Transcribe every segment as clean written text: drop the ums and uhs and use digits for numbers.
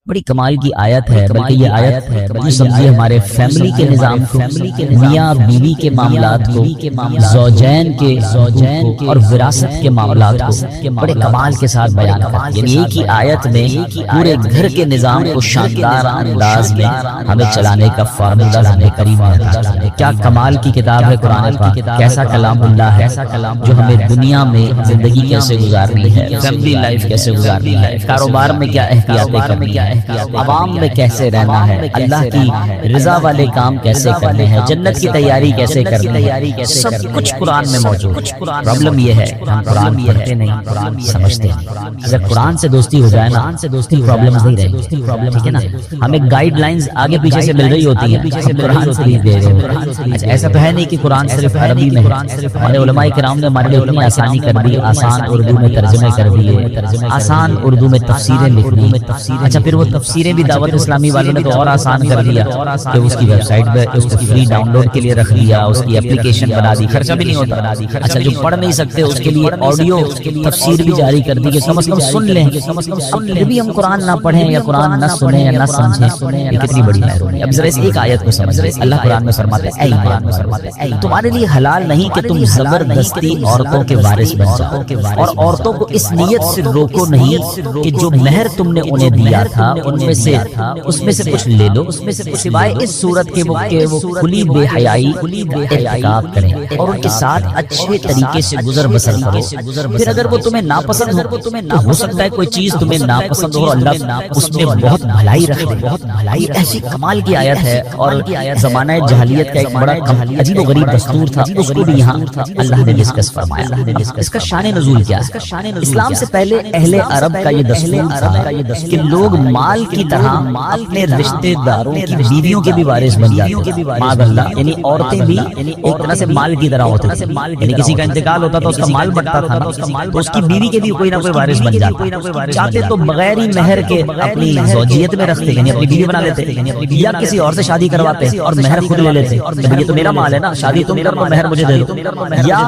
بڑی کمال کی آیت ہے، بلکہ یہ آیت جو سمجھیے ہمارے فیملی کے نظام کو، میاں بیوی کے معاملات کو، زوجین کے اور وراثت کے معاملات کو بڑے کمال کے ساتھ بیان کرتی ہے۔ یعنی ایک ہی آیت میں پورے گھر کے نظام کو شاندار انداز میں ہمیں چلانے کا فارمولہ لانے کریم ہے۔ کیا کمال کی کتاب ہے قرآن پاک، کیسا کلام اللہ ہے جو ہمیں دنیا میں زندگی کیسے گزارنی ہے، فیملی لائف کیسے گزارنی ہے، کاروبار میں کیا احتیاطیں کرنی ہے، عوام میں کیسے رہنا ہے، اللہ کی رضا والے کام کیسے کرنے ہیں، جنت کی تیاری کیسے کرنی ہے، سب کچھ قرآن میں موجود ہے۔ پرابلم یہ ہے ہم قرآن پڑھتے نہیں، قرآن سمجھتے ہیں۔ اگر قرآن سے دوستی ہو جائے نا پرابلمز نہیں رہے، ٹھیک ہے نا۔ ہمیں گائیڈ لائنز آگے پیچھے سے مل رہی ہوتی ہیں، قرآن سے نہیں دے رہے۔ اچھا ایسا تو ہے نہیں کہ قرآن صرف عربی میں ہے، ہمارے علماء کرام نے ہمارے لیے اتنی آسانی کر دی، آسان اردو میں ترجمے کر دیے، آسان اردو میں تفسیریں لکھ دی۔ اچھا پھر وہ تفسیریں بھی دعوت اسلامی والوں نے تو اور آسان کر دیا کہ اس کی ویب سائٹ پہ اس کو فری ڈاؤن لوڈ کے لیے رکھ دیا، اس کی اپلیکیشن بنا دی، خرچہ بھی نہیں ہوتا۔ اچھا جو پڑھ نہیں سکتے اس کے لیے آڈیو تفسیر بھی جاری کر دی کہ کم از کم سن لیں، پھر بھی ہم قرآن نہ پڑھیں یا قرآن نہ سنیں یا نہ سمجھیں، یہ کتنی بڑی مہربانی۔ اب ذرا اس ایک آیت کو سمجھیں، اللہ قرآن میں فرماتے ہیں اے ایمان، تمہارے لیے حلال نہیں کہ تم زبردستی عورتوں کے وارث بن جاؤ، اور عورتوں کو اس نیت سے روکو نہیں کہ جو مہر تم نے انہیں دیا تھا اس میں سے کچھ لے لو، سوائے اس صورت کے وہ کھلی بے حیائی ارتکاب کریں اور ان کے ساتھ اچھے طریقے سے گزر بسر کرو۔ پھر اگر وہ تمہیں ناپسند ہو تو ہو سکتا ہے کوئی چیز تمہیں ناپسند ہو اور اللہ اس میں بہت بھلائی رکھ دے۔ ایسی کمال کی آیت ہے، اور زمانہ جاہلیت کا ایک بڑا عجیب و غریب دستور تھا، اس کو بھی یہاں اللہ نے ڈسکس فرمایا۔ اس کا شان نزول کیا ہے؟ اسلام سے پہلے اہل عرب کا یہ دستور تھا کہ لوگ مال کی طرح اپنے رشتہ داروں کی بیویوں کے بھی وارث بن جاتے، معاذ اللہ، یعنی عورتیں بھی ایک طرح سے مال کی طرح ہوتی تھیں، یعنی کسی کا انتقال ہوتا تو اس کا مال بٹتا تھا تو اس کی بیوی کے بھی کوئی نہ کوئی وارث بن جاتا، چاہتے تو بغیر ہی مہر کے اپنی زوجیت میں رکھتے، یعنی اپنی بیوی بنا لیتے، یا کسی اور سے شادی کرواتے اور مہر خود لے لیتے، یہ تو میرا مال ہے نا، شادی تم کر لو مہر مجھے دے دو، یا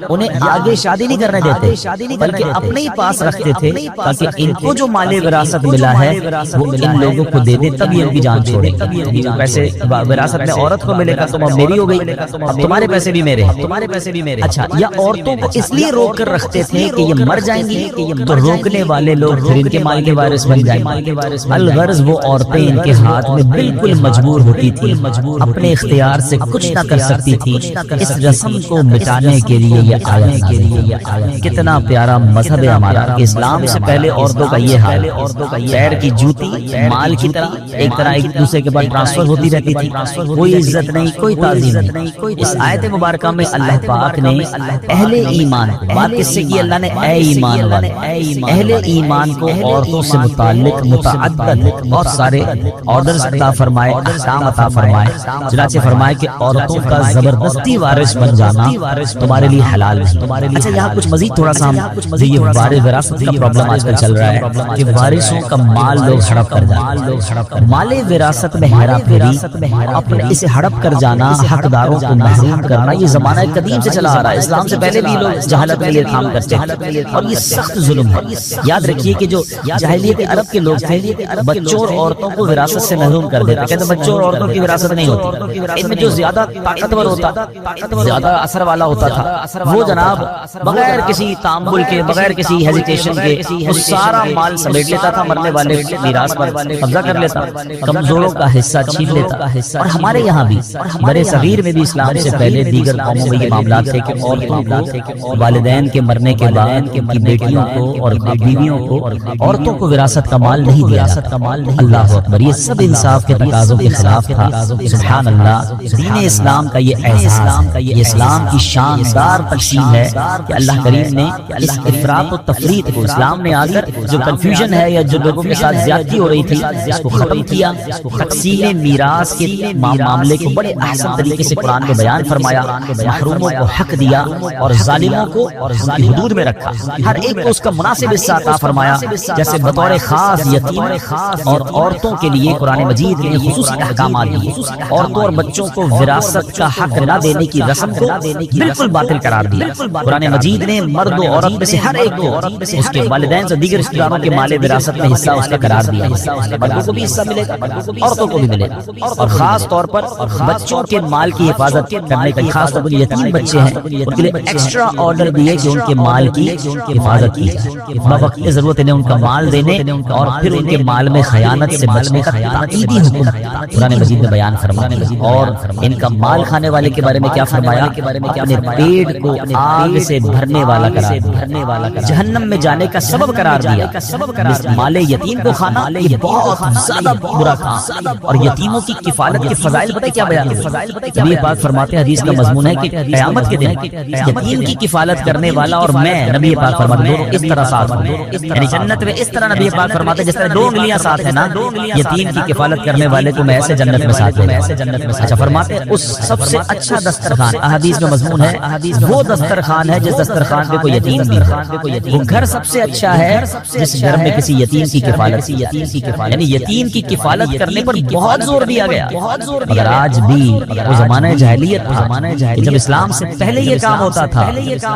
انہیں آگے شادی نہیں کرنے دیتے بلکہ اپنے ہی پاس رکھتے تھے تاکہ ان کو جو مال وراثت ملا ہے وہ ان لوگوں کو دے دے، تب یہ ان کی جان چھوڑے گی۔ پیسے وراثت میں عورت کو ملے گا، تم اب میری ہو گئی، اب تمہارے پیسے بھی میرے ہیں۔ اچھا یا عورتوں کو اس لیے روک کر رکھتے تھے کہ یہ مر جائیں گی تو روکنے والے لوگ پھر ان کے مال کے وارث بن جائیں گے۔ الغرض وہ عورتیں ان کے ہاتھ میں بالکل مجبور ہوتی تھی، اپنے اختیار سے کچھ نہ کر سکتی تھی۔ اس رسم کو مٹانے کے لیے یہ آیت، کتنا پیارا مذہب ہے ہمارا کہ اسلام سے پہلے عورتوں کا یہ حال، پیر کی جوتی مال کی طرح ایک دوسرے کے بعد ٹرانسفر ہوتی رہتی تھی، کوئی عزت نہیں، کوئی تعظیم نہیں۔ اس آیت مبارکہ میں اللہ پاک نے اہل ایمان، بات کس سے کی اللہ نے؟ اے ایمان والے، اہل ایمان کو عورتوں سے متعلق متعدد بہت سارے آرڈرز عطا فرمائے، احکام عطا فرمائے، چنانچہ فرمائے کہ عورتوں کا زبردستی وارث بن جانا تمہارے لیے حلال نہیں۔ اچھا یہاں کچھ مزید تھوڑا سا یہ وراثت کا پرابلم آج کل چل رہا ہے کہ وارثوں کا مال لوگ ہڑپ کر جاتے، مال وراثت میں ہیرا پھیری، اپنے اسے ہڑپ کر جانا، حقداروں کو محروم کرنا، یہ زمانہ قدیم سے چلا آ رہا ہے۔ اسلام سے پہلے بھی لوگ جہالت میں یہ کام کرتے ہیں اور یہ سخت ظلم ہے۔ یاد رکھیے کہ جو جاہلیت عرب کے لوگ تھے بچوں اور عورتوں کو وراثت سے محروم کر دیتے، کہتے بچوں اور عورتوں کی وراثت نہیں ہوتی، ان میں جو زیادہ طاقتور ہوتا، زیادہ اثر والا ہوتا تھا وہ جناب بغیر کسی تعامل کے، بغیر کسی ہیزیٹیشن کے وہ سارا مال سمیٹ لیتا تھا، مرنے والے میراث پر قبضہ کر لیتا، کمزوروں کا حصہ چھین لیتا۔ اور ہمارے یہاں بھی برے صغیر میں بھی اسلام سے پہلے دیگر قوموں میں یہ معاملات تھے کہ عورتوں کو والدین کے مرنے کے بعد ان کی بیٹیوں کو اور بیویوں کو عورتوں کو وراثت کا مال نہیں دیا جاتا۔ اللہ اکبر، یہ سب انصاف کے تقاضوں کے خلاف تھا۔ سبحان اللہ، دین اسلام کا یہ اعزاز، یہ اسلام کی شاندار تقسیم ہے کہ اللہ کریم نے اس افراط و تفریط کو اسلام نے آ کر جو کنفیوژن ہے یا جو لوگوں کے ساتھ زیادتی ہو رہی تھی اس کو ختم کیا، تقسیم میراث کے معاملے کو بڑے احسن طریقے سے قرآن میں بیان فرمایا، محروموں کو حق دیا اور ظالموں کو ان کی حدود میں رکھا، ہر ایک کو اس کا مناسب حصہ عطا فرمایا۔ جیسے بطور خاص یتیم اور عورتوں کے لیے قرآن مجید نے خصوصی احکامات دیے، عورتوں اور بچوں کو وراثت کا حق نہ دینے کی رسم کو بالکل باطل قرار دیا۔ قرآن مجید نے مرد و عورت میں سے ہر ایک کو اس کے والدین سے دیگر رشتہ داروں کے مال وراثت میں حصہ اس کا قرار دیا مردوں کو بھی حصہ ملے گا، عورتوں کو بھی ملے گا، اور خاص طور پر بچوں کے مال کی حفاظت کرنے کا، خاص طور پر یتیم بچے ہیں ان کے لیے ایکسٹرا آرڈر دیے کہ ان کے مال کی حفاظت کی جائے، بوقت ضرورت انہیں ان کا مال دینے اور پھر ان کے مال میں خیانت سے بچنے کا تاکیدی حکم قرآن مجید میں بیان فرمایا۔ اور ان کا مال کھانے والے کے بارے میں کیا فرمایا؟ اپنے پیٹ کو آگ سے بھرنے والا قرار دیا، جہنم میں جانے کا سبب قرار دیا۔ مال یتیم کو کھانا یہ بہت زیادہ برا کام، اور یتیموں کی کفالت کے فضائل پتہ کیا بیان ہے؟ نبی پاک فرماتے ہیں، حدیث کا مضمون ہے کہ قیامت کے دن یتیم کی کفالت کرنے والا اور میں، نبی پاک فرماتے ہیں دونوں اس طرح ساتھ ہوں، یعنی جنت میں اس طرح نبی پاک فرماتے ہیں جس طرح دو انگلیاں ساتھ ہیں نا، یتیم کی کفالت کرنے والے کو میں ایسے جنت میں ساتھ لے جاؤں۔ اچھا فرماتے ہیں اس سب سے اچھا دسترخوان، احادیث میں مضمون ہے وہ دسترخوان ہے جس دسترخوان پہ کوئی یتیم بھی ہو، وہ گھر سب سے اچھا ہے جس گھر میں کسی یتیم کی کفالت، یعنی یتیم کی کفالت کرنے پر بہت زور دیا گیا۔ مگر آج بھی وہ زمانہ جاہلیت تھا جب اسلام سے پہلے یہ کام ہوتا تھا،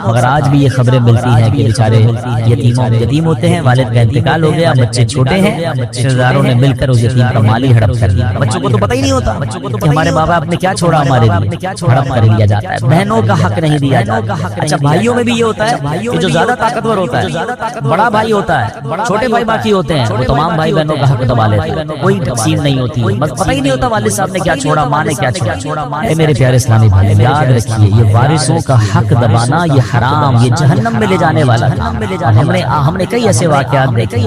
مگر آج بھی یہ خبریں ملتی ہیں کہ بیچارے یتیم ہوتے ہیں، والد کا انتقال ہو گیا، بچے چھوٹے ہیں، رشتہ داروں نے مل کر اس یتیم کا مال ہی ہڑپ کر دیا۔ بچوں کو تو پتہ ہی نہیں ہوتا کہ ہمارے ماں باپ نے کیا چھوڑا ہمارے لیے، ہڑپ کر لیا جاتا ہے، بہنوں کا حق نہیں دیا جاتا۔ اچھا بھائیوں میں بھی یہ ہوتا ہے کہ جو زیادہ طاقتور ہوتا ہے، بڑا بھائی ہوتا ہے، چھوٹے بھائی باقی ہوتے ہیں، وہ تمام بھائی بہنوں کا حق دبا لیتے ہیں، کوئی تقسیم نہیں ہوتی، بس پتہ ہی نہیں ہوتا والد صاحب نے کیا چھوڑا، ماں نے کیا چھوڑا۔ اے میرے پیارے اسلامی بھائی، یاد رکھیے یہ وارثوں کا حق دبانا یہ حرام، یہ جہنم میں لے جانے والا ہے۔ ہم نے کئی ایسے واقعات دیکھے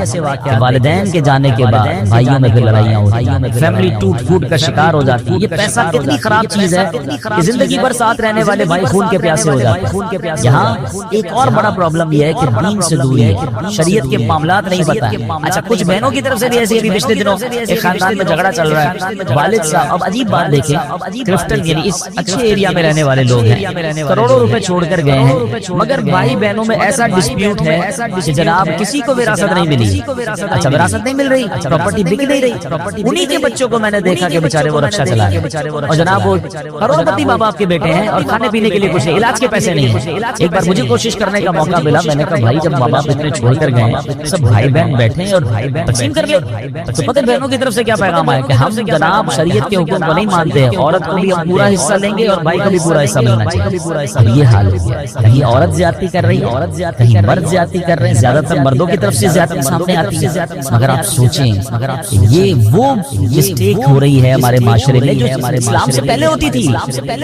کہ والدین کے جانے کے بعد بھائیوں میں پھر لڑائیاں ہوتی ہیں، فیملی ٹوٹ پھوٹ کا شکار ہو جاتی ہے۔ یہ پیسہ کتنی خراب چیز ہے کہ زندگی بھر ساتھ رہنے والے بھائی خون کے پیاسے ہو جاتے ہیں۔ یہاں ایک اور بڑا پرابلم یہ ہے کہ دین سے دوری ہے، شریعت کے معاملات نہیں پتہ ہے۔ اچھا کچھ بہنوں کی طرف سے بھی ایسے ابھی پچھلے دنوں ایک خاندان میں جھگڑا چل رہا ہے، والد صاحب اب عجیب بات دیکھیں، کرفٹن یعنی اس اچھے ایریا میں رہنے والے لوگ ہیں، کروڑوں روپے چھوڑ کر گئے ہیں، مگر بھائی بہنوں میں ایسا ڈسپیوٹ ہے کہ جناب کسی کو وراثت نہیں ملی۔ اچھا وراثت نہیں مل رہی، پراپرٹی بک نہیں رہی، انہی کے بچوں کو میں نے دیکھا کہ بیچارے وہ رکشا چلا رہے، اور جناب وہ کروڑ پتی ماں باپ کے بیٹے ہیں اور کھانے پینے کے لیے کچھ نہیں، علاج کے پیسے نہیں ہیں۔ ایک بار مجھے کوشش کرنے کا موقع ملا، میں نے کہا بھائی جب ماں باپ اتنے چھوڑ کر گئے، سب بھائی بہن بیٹھے ہیں اور تقسیم کر لیں۔ تو پتہ بہنوں کی طرف سے کیا پیغام آیا کہ ہم جناب شریعت کے حکم کو نہیں مانتے ہیں، عورت کو بھی پورا حصہ لیں گے اور بھائی کو بھی پورا حصہ ملنا چاہیے۔ یہ حال ہو گیا، کہیں عورت زیادتی کر رہی ہے، کہیں مرد زیادتی کر رہے ہیں، زیادہ تر مردوں کی طرف سے زیادتی سامنے آتی ہے۔ مگر آپ سوچیں یہ وہ مسٹیک ہو رہی ہے ہمارے معاشرے میں جو اسلام سے پہلے ہوتی تھی،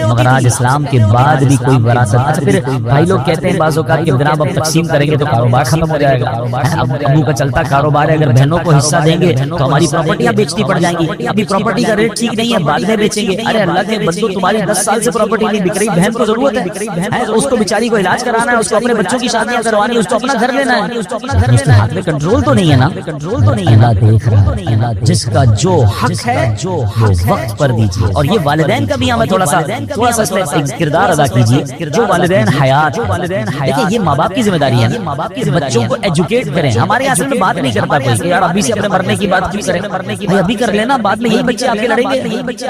مگر آج اسلام کے بعد بھی کوئی وراثت۔ اچھا پھر بھائی لوگ کہتے ہیں بعض اوقات کہ جناب اب تقسیم کریں گے تو کاروبار ختم ہو جائے گا، اب ابو کا چلتا کاروبار ہے، اگر بہنوں کو حصہ دیں گے تو ہماری پراپرٹیاں بیچتی پڑ جائیں گی، ابھی پراپرٹی کا ریٹ ٹھیک نہیں ہے بعد میں بیچیں گے۔ ارے اللہ کے بندو تمہاری 10 سال سے پراپرٹی نہیں بک رہی، بہن کو ضرورت ہے، اس کو بیچاری کو علاج کرانا ہے، اس کو اپنے بچوں کی شادیاں کروانی ہے، اس کو اپنا گھر لینا ہے، اس کے ہاتھ میں کنٹرول تو نہیں ہے نا، اللہ دیکھ رہا ہے، جس کا جو حق ہے وہ وقت پر دیجیے۔ اور یہ والدین کا بھی ہمیں تھوڑا سا کردار ادا کیجیے، جو والدین حیات، دیکھیں یہ ماں باپ کی ذمہ داری ہے کہ بچوں کو ایجوکیٹ کریں۔ ہمارے یہاں اصل میں بات نہیں کرتا کوئی کہ یار ابھی سے اپنے مرنے کی بات کیوں کریں، بھائی ابھی کر لینا، بعد میں یہی بچے آپ کے لڑیں گے۔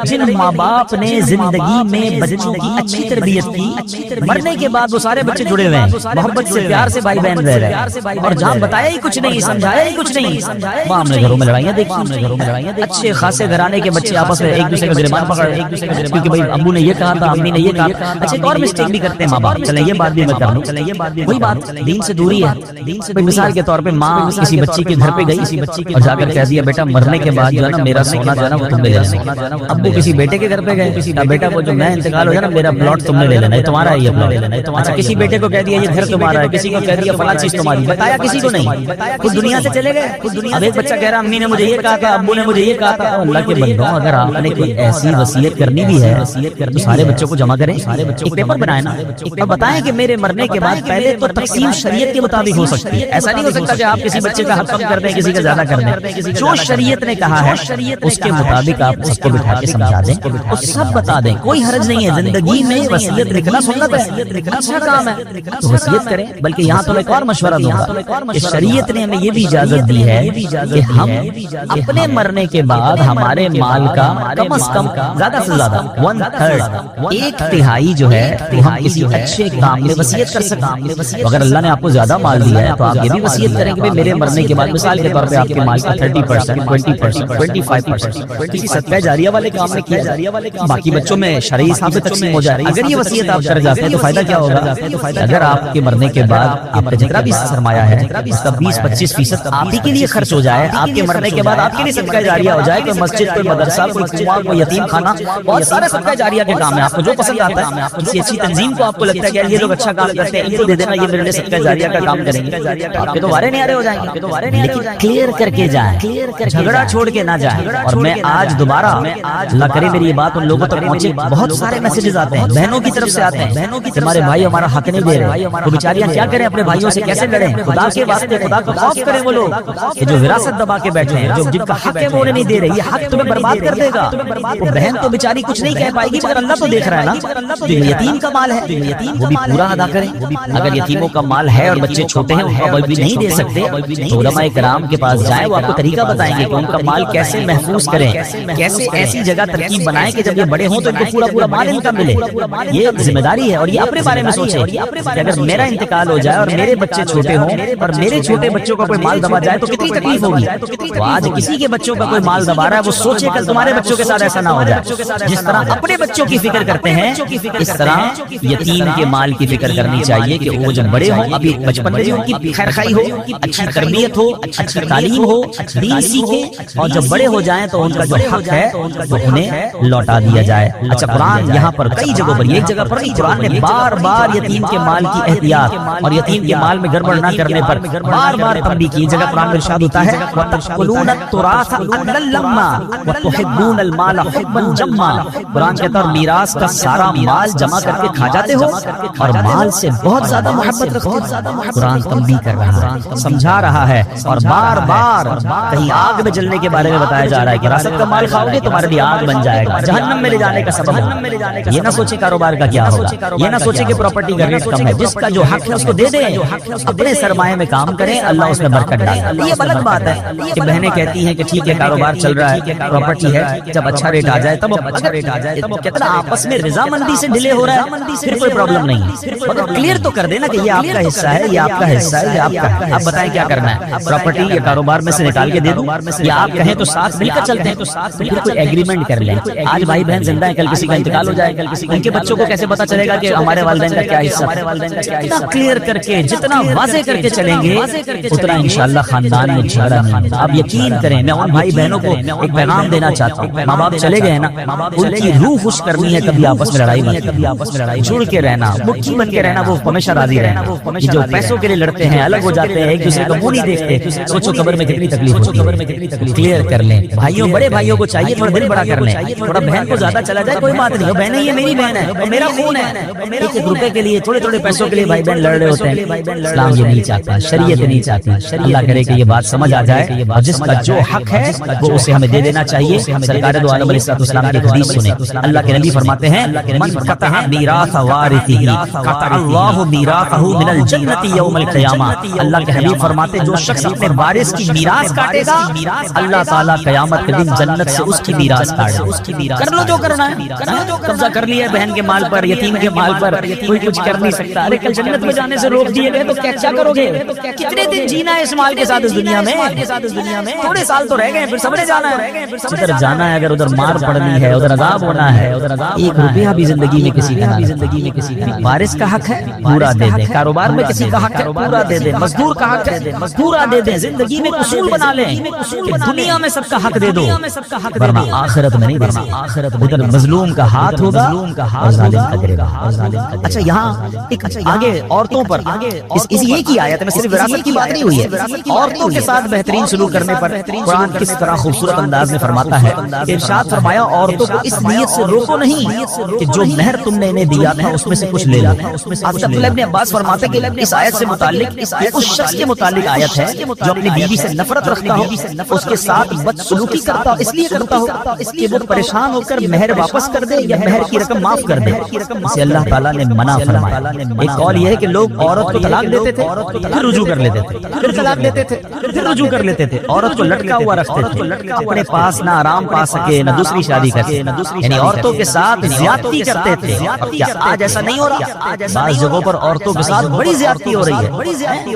جن ماں باپ نے زندگی میں بچوں کی اچھی تربیت کی، مرنے کے بعد وہ سارے بچے جڑے ہوئے ہیں، محبت سے پیار سے بھائی بہن رہ رہے ہیں، اور جہاں بتایا ہی کچھ نہیں، سمجھایا ہی کچھ نہیں، وہاں ہم نے گھروں میں لڑائیاں دیکھی۔ اچھے خاصے گھرانے کے بچے آپس میں ایک دوسرے کا گریبان پکڑ رہے ہیں کیونکہ بھائی ابو نے یہ کہا تھا، امی نے یہ کہا تھا۔ اچھا ایک اور مسٹیک بھی کرتے ہیں ماں باپ، چلیں یہ بات بھی میں کر لوں، وہی بات دین سے دوری ہے۔ مثال کے طور پہ ماں کسی بچی کے گھر پہ گئی اور جا کر کہہ دیا بیٹا مرنے کے بعد جو ہے نا میرا سونا جو ہے نا وہ تم نے لے لینا۔ ابو کسی بیٹے کے گھر پہ گئے، بیٹا وہ جو میں انتقال ہو جائے نا میرا پلاٹ تم نے لے لینا ہے، تمہارا ہے یہ پلاٹ۔ اچھا کسی بیٹے کو کہہ دیا یہ گھر تمہارا ہے، کسی کو کہہ دیا فلاں چیز تمہاری، بتایا کسی کو نہیں، خود دنیا سے چلے گئے۔ اب ایک بچہ کہہ رہا امی نے مجھے یہ کہا تھا، ابو نے مجھے یہ کہا تھا۔ اللہ کے بندوں اگر آپ نے کوئی ایسی وصیت کرنی بھی ہے تو سارے بچوں کو جمع کریں، ایک پیپر بنائیں نا، اور بتائیں کہ میرے مرنے کے بعد پہلے تو تقسیم شریعت کے مطابق ہو سکتی ہے، ایسا نہیں ہو سکتا کہ آپ کسی بچے کا حق کم کر دیں، کسی کا زیادہ کر دیں۔ جو شریعت نے کہا ہے اس کے مطابق آپ اس کو بٹھا کے سمجھا دیں اور سب بتا دیں، کوئی حرج نہیں ہے۔ زندگی میں وصیت لکھنا سنت ہے، اچھا کام ہے تو وصیت کریں۔ بلکہ یہاں تو ایک اور مشورہ دوں گا کہ شریعت نے ہمیں یہ بھی اجازت دی ہے کہ ہم اپنے مرنے کے بعد ہمارے مال کا کم از کم زیادہ سے زیادہ 1/3 ایک تہائی جو ہے وہ ہم کسی اچھے کام میں وصیت کر سکتے ہیں۔ اگر اللہ نے آپ کو زیادہ مال دیا ہے تو آپ یہ بھی وصیت کریں کہ میرے مرنے کے بعد مثال کے طور پہ آپ کے مال کا 30%، 20%، 25%، کسی صدقہ جاریہ والے کام میں کیا جائے، باقی بچوں میں شرعی حساب سے تقسیم ہو جائے۔ اگر یہ وصیت آپ کر جاتے ہیں تو فائدہ کیا ہوگا؟ اگر آپ کے مرنے کے بعد آپ کا جتنا بھی سرمایہ ہے اس کا 20-25% آپ ہی کے لیے خرچ ہو جائے، آپ کے مرنے کے بعد آپ کے لیے صدقہ جاریہ ہو جائے، کوئی مسجد، کوئی مدرسہ، کوئی کنواں، کوئی یتیم خانہ، بہت سارے صدقہ جاریہ کے کام ہیں، آپ کو جو پسند آتا ہے، کسی اچھی تنظیم کو آپ کو لگتا ہے کہ یہ لوگ اچھا کام کرتے ہیں، ان کو دے دینا، یہ میرے لیے صدقہ جاریہ کا کام کریں گے، آپ کے تو وارے نیارے ہو جائیں گے۔ لیکن کلیئر کر کے جائیں، جھگڑا چھوڑ کے نہ جائیں۔ اور میں آج دوبارہ، اللہ کرے میری یہ بات ان لوگوں تک پہنچے، بہت سارے میسیجز آتے ہیں بہنوں کی طرف سے آتے ہیں کہ ہمارے بھائی ہمارا حق نہیں دے رہے، وہ بیچاریاں کیا کریں، اپنے بھائیوں سے کیسے لڑیں؟ خدا کے واسطے خدا کو خوف کریں وہ لوگ کہ جو وراثت دبا کے بیٹھے ہیں، جو جن کا حق ہے وہ انہیں نہیں دے رہے، یہ حق تمہیں برباد کر دے گا۔ وہ بہن تو بیچاری کچھ نہیں کہہ پائے گی، مگر اللہ تو دیکھ رہا ہے نا، جو یتیم کا مال ہے وہ بھی پورا ادا کریں۔ اگر یتیموں کا مال ہے اور بچے چھوٹے ہیں، ان کا وہ بھی نہیں دے سکتے، تو علماء کرام کے پاس جائیں، وہ آپ کو طریقہ بتائیں گے کہ ان کا مال کیسے محفوظ کریں، کیسے ایسی جگہ ترکیب بنائیں کہ جب یہ بڑے ہوں تو ان کو پورا پورا مال ان کا ملے۔ یہ ذمہ داری ہے، اور یہ اپنے بارے میں سوچیں کہ اگر میرا انتقال ہو جائے اور میرے بچے چھوٹے ہوں اور میرے چھوٹے بچوں کا کوئی مال دبا جائے تو کتنی تکلیف ہوگی۔ تو آج کسی کے بچوں کا کوئی مال دبا رہا ہے، وہ سوچے کل تمہارے بچوں کے ساتھ ایسا نہ ہو جائے۔ جس طرح اپنے بچوں کی فکر کرتے ہیں، اس طرح یتیم کے مال کی فکر کرنی چاہیے کہ وہ جب بڑے ہوں، ابھی بچپن میں ان کی خیر خائی ہو، اچھی تربیت ہو، اچھی تعلیم ہو، دین سیکھیں، اور جب بڑے ہو جائیں تو ان کا جو حق ہے وہ انہیں لوٹا دیا جائے۔ اچھا، قرآن یہاں پر کئی جگہوں پر، ایک جگہ پر قرآن نے بار بار یتیم کے مال کی احتیاط اور یتیم کے مال میں گڑبڑ نہ کرنے پر بار بار تنبیہ کی۔ جگہ قرآن میں ارشاد ہوتا ہے وَتَأْكُلُونَ التُّرَاثَ أَكْلًا لَمًّا وَتُحِبُّونَ الْمَالَ حُبًّا جَمًّا۔ قرآن کہتا ہے اور میراث کا سارا مال جمع کر کے کھا جاتے ہو اور مال سے بہت زیادہ محبت رکھتے ہو۔ قرآن تنبیہ کر رہا ہے، سمجھا رہا ہے، اور بار بار کہیں آگ میں جلنے کے بارے میں بتایا جا رہا ہے کہ وراثت کا مال کھاؤ گے تمہارے لیے آگ بن جائے گا، جہنم میں لے جانے کا سبب ہوگا۔ یہ نہ سوچے کاروبار کا کیا ہوگا، یہ نہ سوچے کہ پراپرٹی کا ریٹ کم ہے، جس کا جو حق ہے اس کو دے دیں، اپنے سرمایہ میں کام کریں، اللہ اس میں برکت ڈالے۔ یہ الگ بات ہے کہ بہنیں کہتی ہیں کہ ٹھیک ہے کاروبار چل رہا ہے، پراپرٹی ہے، جب اچھا ریٹ آ جائے تب اچھا ریٹ آ جائے، کتنا آپس میں رضامندی سے ڈیلے ہو رہا ہے، پھر کوئی پرابلم نہیں ہے، مگر کلیئر تو کر دینا کہ یہ آپ کا حصہ ہے، یہ آپ کا حصہ ہے، یہ آپ کا ہے، آپ بتائیں کیا کرنا ہے، پراپرٹی یا کاروبار میں سے نکال کے دے دوں، یا آپ کہیں تو ساتھ مل کر چلتے ہیں، پھر کوئی ایگریمنٹ کر لیں۔ آج بھائی بہن زندہ ہیں، کل کسی کا انتقال ہو جائے، ان کے بچوں کو کیسے پتا چلے گا کہ ہمارے والدین کا کیا حصہ ہے؟ جتنا کلیئر کر کے، جتنا واضح کر کے چلیں گے اتنا انشاءاللہ خاندان میں جھگڑا نہیں ہوگا۔ آپ یقین کریں، میں ان بھائی بہنوں کو ایک پیغام دینا چاہتا ہوں، ماں باپ چلے گئے نا، ان کی روح خوش کرنی ہے، کبھی آپس میں لڑائی مت، جڑ کے رہنا، مٹھی بن کے رہنا، وہ ہمیشہ راضی رہنا۔ جو پیسوں کے لیے لڑتے ہیں، الگ ہو جاتے ہیں، ایک دوسرے کو منہ نہیں دیکھتے، سوچو قبر میں کتنی تکلیف ہوتی ہے۔ کلیئر کر لیں بھائیوں، بڑے بھائیوں کو چاہیے تھوڑا دل بڑا کر لیں، تھوڑا بہن کو زیادہ چلا جائے کوئی بات نہیں، بہن یہ میری بہن ہے، میرا خون ہے، ایک ایک روپے کے لیے، تھوڑے تھوڑے پیسوں کے لیے بھائی بہن لڑ رہے ہوتے ہیں۔ اسلام یہ نہیں چاہتا، شریعت نہیں چاہتی۔ اللہ کرے کہ یہ بات سمجھ آ جائے، اور جس کا جو حق ہے وہ اسے ہمیں دے دینا چاہیے۔ سرکار دو عالم علیہ السلام کی حدیث سنیں، اللہ کے نبی فرماتے ہیں من قطع میراث وارثہ قطع اللہ میراثہ من الجنۃ یوم القیامہ۔ اللہ کے حبیب فرماتے ہیں جو شخص اپنے وارث کی میراث کاٹے گا، اللہ تعالیٰ قیامت کے دن جنت سے اس کی میراث کاٹے گا۔ کر لو جو کرنا ہے، قبضہ کر لیا بہن کے مال پر، یتیم کے مال پر، کوئی کچھ کر نہیں سکتا۔ ارے کل جنت میں جانے سے روک دیے گئے تو کیا کرو گے؟ کتنے دن جینا ہے اس مال کے ساتھ اس دنیا میں؟ تھوڑے سال تو رہ گئے، پھر سب نے جانا ہے، جدھر جانا ہے، اگر ادھر مار پڑنی ہے، ادھر عذاب ہونا ہے، ایک روپیہ بھی زندگی میں کسی کا وارث کا حق ہے پورا دے دیں، کاروبار میں کسی کا حق ہے پورا دے دیں، مزدور کا حق ہے پورا دے دیں، زندگی میں اصول بنا لیں کہ دنیا میں سب کا حق دے دو، ورنہ آخرت میں نہیں دے، آخرت ادھر مظلوم کا ہاتھ ہوگا اور ظالم کا گرے گا۔ اچھا یہاں ایک آگے عورتوں پر اسی ایک ہی آیت میں صرف وراثت کی بات نہیں ہوئی ہے، عورتوں کے ساتھ بہترین سلوک کرنے پر قرآن کس طرح خوبصورت انداز میں فرماتا ہے۔ ارشاد فرمایا عورتوں کو اس نیت سے روکو نہیں کہ جو مہر تم نے انہیں دیا تھا اس میں سے کچھ لے لو۔ عبداللہ ابن عباس فرماتے کہ اس آیت سے متعلق اس شخص کے متعلق آیت ہے جو اپنی بیوی سے نفرت رکھتا ہو، اس کے ساتھ بد سلوکی کرتا ہو، اس لیے کرتا ہو کہ وہ پریشان ہو کر مہر واپس کر دے یا مہر کی رقم معاف کر دے، اسے اللہ تعالیٰ نے منع فرمایا۔ ایک قول یہ ہے کہ لوگ عورت کو طلاق دیتے تھے پھر رجوع کر لیتے تھے، پھر طلاق دیتے تھے پھر رجوع کر لیتے تھے، عورت کو لٹکا ہوا رکھتے تھے، اپنے پاس نہ آرام پا سکے نہ دوسری شادی کر سکے، یعنی عورتوں کے ساتھ زیادتی کرتے تھے۔ اب کیا آج ایسا نہیں ہو رہا؟ بعض جگہوں پر عورتوں کے ساتھ بڑی زیادتی ہو رہی ہے،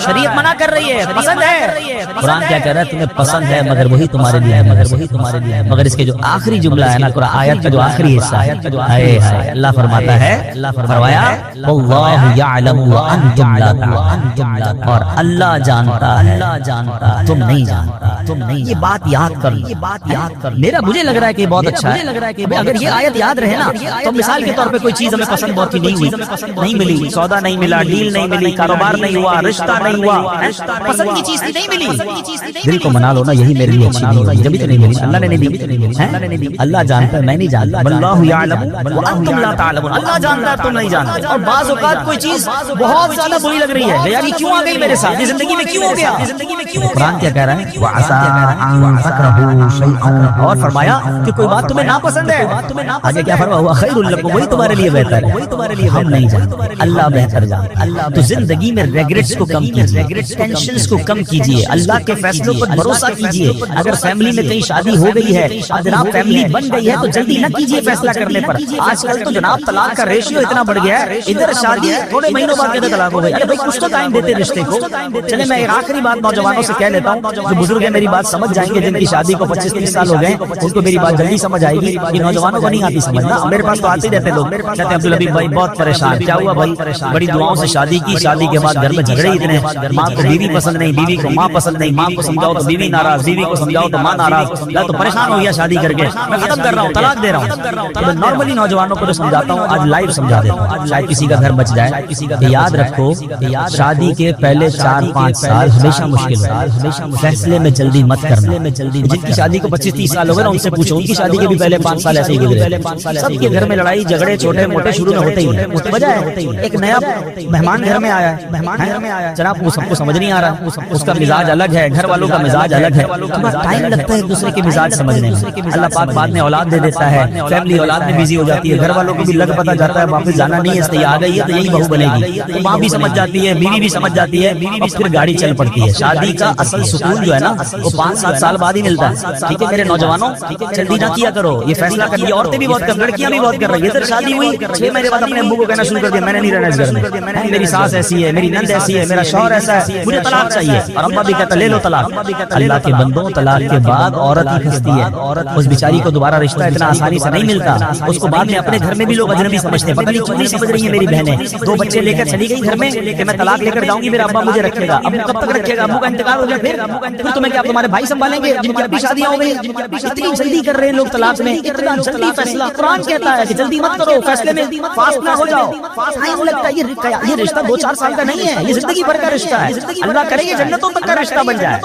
شریعت منع کر رہی ہے، پسند ہے. قرآن کیا کہہ رہا ہے؟ تمہیں پسند ہے مگر وہی تمہارے لیے ہے، مگر اس کے جو آخری جملہ ہے نا قرآن آیت کا جو آخری حصہ ہے، اللہ فرماتا ہے، فرمایا واللہ یعلم وانتم لا تعلمون، اور اللہ جانتا ہے تم نہیں جانتا. یہ بات یاد کر لو. مجھے لگ رہا ہے کہ بہت اچھا ہے. اگر یہ آیت یاد رہے نا تو مثال کے طور پہ کوئی چیز ہمیں پسند بہت ہی نہیں ملی، سودا نہیں ملا، ڈیل نہیں ملی، کاروبار نہیں ہوا، رشتہ نہیں ہوا، پسند کی چیز نہیں ملی، دل کو منا لو نا یہی میرے لیے اچھی نہیں ہوگی، جبھی تو نہیں ملی، اللہ نے نہیں دی. اللہ جانتا ہے میں نہیں جانتا. واللہ یعلم وانتم لا تعلمون، اللہ جانتا ہے تم نہیں جانتے. اور بعض اوقات کوئی چیز بہت زیادہ بری لگ رہی ہے، یار یہ کیوں آ گئی میرے ساتھ، یہ زندگی میں کیوں ہو گیا. قرآن کیا کہہ رہا ہے؟ وعسى ان تكرهوا شيئا، اور فرمایا کہ کوئی بات تمہیں ناپسند ہے، آگے کیا فرمایا؟ هو خير لكم، وہی تمہارے لیے بہتر ہے. ہم نہیں جانتے، اللہ بہتر جانتا ہے. تو زندگی میں ریگریٹس کو کم کیجیے، ٹینشنز کو کم کیجیے، اللہ کے فیصلوں پر بھروسہ کیجیے. اگر فیملی میں کہیں شادی ہو گئی ہے، جناب فیملی بن گئی ہے، تو جلدی نہ کیجیے فیصلہ کرنے پر. آج کل تو جناب طلاق کا ریشیو اتنا بڑھ گیا ہے، ادھر شادی تھوڑے مہینوں بعد کہتے طلاق ہو گئی. ارے بھائی کچھ تو ٹائم دیتے رشتے کو. چلے میں ایک آخری بات نوجوانوں سے کہہ لیتا ہوں، جو بزرگ ہیں میری بات سمجھ جائیں گے، جن کی شادی کو 25-30 سال ہو گئے ان کو میری بات جلدی سمجھ آئے گی. یہ نوجوانوں کو نہیں آتی سمجھنا، میرے پاس تو آتے رہتے لوگ، کہتے ہیں عبدالحبیب بھائی بہت پریشان. کیا ہوا بھائی؟ بڑی دعاؤں سے شادی کی، شادی کے بعد گھر میں جھگڑے اتنے، ماں کو بیوی پسند نہیں، بیوی کو ماں پسند نہیں، ماں کو سمجھاؤ تو بیوی ناراض، بیوی کو سمجھاؤ تو ماں ناراض. میں تو پریشان ہو گیا شادی کر کے، میں ختم کر رہا ہوں، طلاق دے رہا ہوں. تو میں نارملی نوجوانوں کو جو سمجھاتا ہوں آج لائیو سمجھا دیتا ہوں، شاید کسی کا گھر بچ جائے. یاد رکھو شادی کے پہلے 4-5 سال ہمیشہ مشکل ہے، فیصلے میں جلدی مت کرنا. جن کی شادی کو 25-30 سال ہو گئے نا ان سے پوچھو، ان کی شادی کے بھی پہلے 5 سال ایسے ہی گزرے. سب کے گھر میں لڑائی جھگڑے چھوٹے موٹے شروع میں ہوتے ہی ہیں. وجہ ہے ایک نیا مہمان گھر میں آیا ہے، جناب وہ سب کو سمجھ نہیں آ رہا، اس کا مزاج الگ ہے، گھر والوں کا مزاج الگ ہے، ٹائم لگتا ہے ایک دوسرے کے مزاج سمجھنے میں. اللہ پاک بعد میں اولاد دے دیتا ہے، فیملی اولاد میں بزی ہو جاتی ہے، گھر والوں کو بھی لگ پتہ جاتا ہے واپس جانا نہیں ہے، اس لیے آ گئی ہے تو یہی بہو بنے گی. تو ماں بھی سمجھ جاتی ہے، بیوی بھی سمجھ جاتی ہے، اور پھر گاڑی چل پڑتی ہے. شادی کا اصل سکون جو ہے نا وہ 5-7 سال بعد ہی ملتا ہے. ٹھیک ہے میرے نوجوانوں، جلدی نہ کیا کرو، یہ فیصلہ کر لیا. عورتیں بھی بہت کر، لڑکیاں بھی بہت کر رہی ہیں. ادھر شادی ہوئی 6 مہینے بعد اپنے ابو کو کہنا شروع کر دیا میں نے نہیں رہنا اس گھر میں، میری ساس ایسی ہے، میری نند ایسی ہے، میرا شوہر ایسا ہے، مجھے طلاق چاہیے. اور ابا بھی کہتا لے لو طلاق. اللہ کے بندوں طلاق کے بعد عورت ہی پھنستی ہے. اس بیچاری کو دوبارہ رشتہ اتنا آسانی سے نہیں ملتا. اس کو بعد میں اپنے گھر میں بھی لوگ اجنبی سمجھتے ہیں. پتہ نہیں کیوں نہیں سمجھ رہی ہیں میری بہنیں. 2 بچے لے کر چلی گئی گھر میں کہ میں طلاق لے کر جاؤں گی، میرا ابا مجھے رکھے گا. ابو کب تک رکھے گا؟ ابو کا انتقال ہو گیا پھر تمہیں کیا تمہارے بھائی سنبھالیں گے جن کی ابھی شادیاں ہو گئی؟ اتنی جلدی کر رہے ہیں لوگ طلاق میں، اتنا جلدی فیصلہ. قرآن کہتا ہے کہ جلدی مت کرو، فیصلے میں فاسٹ نہ ہو جاؤ. ٹائم لگتا ہے. یہ رشتہ 2-4 سال کا نہیں ہے، یہ زندگی بھر کا رشتہ ہے. اللہ کرے یہ جنتوں تک کا رشتہ بن جائے.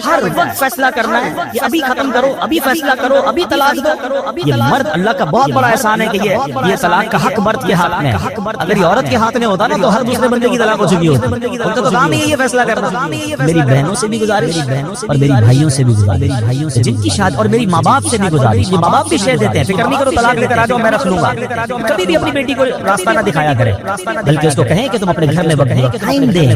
ہر وقت فیصلہ کرنا ہے کہ ابھی ختم کرو، ابھی فیصلہ کرو، ابھی طلاق دو. یہ مرد اللہ کا بہت بڑا احسان ہے کہ یہ طلاق کا حق مرد کے ہاتھ میں. اگر یہ عورت کے ہاتھ میں ہوتا نا تو ہر دوسرے بندے کی طلاق ہو چکی ہوتی. ان کا تو کام ہی ہے یہ فیصلہ کرنا. میری بہنوں سے بھی گزارش اور میری بھائیوں سے بھی گزارش، جن کی شادی، اور میری ماں باپ سے بھی گزارش. یہ ماں باپ بھی شے دیتے ہیں، فکر نہیں کرو طلاق لے کر آ جاؤ میں رکھ لوں گا. کبھی بھی اپنی بیٹی کو راستہ نہ دکھایا کرے، بلکہ اس کو کہیں کہ تم اپنے گھر میں وقت ٹائم دیں.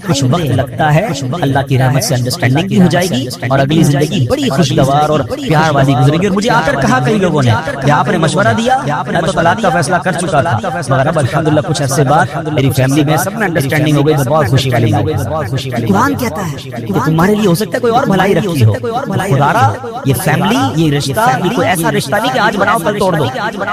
کچھ وقت لگتا ہے، اللہ کی رحمت سے انڈرسٹینڈنگ بھی ہو جائے گی اور اگلی زندگی بڑی خوشگوار اور پیار والی گزرے گی. اور مجھے آ کر کہا کئی لوگوں نے کہ آپ نے مشورہ دیا، میں تو طلاق کا فیصلہ کر چکا تھا، مگر اب الحمدللہ کچھ عرصے بعد میری فیملی میں سب میں انڈرسٹینڈنگ ہو گئی. بہت خوشی والی بات ہے. قرآن کہتا ہے کہ تمہارے لیے ہو سکتا ہے کوئی اور بھلائی رکھی ہو. خدا یہ فیملی، یہ رشتہ، یہ کوئی ایسا رشتہ نہیں کہ آج بناؤ کل توڑ دو.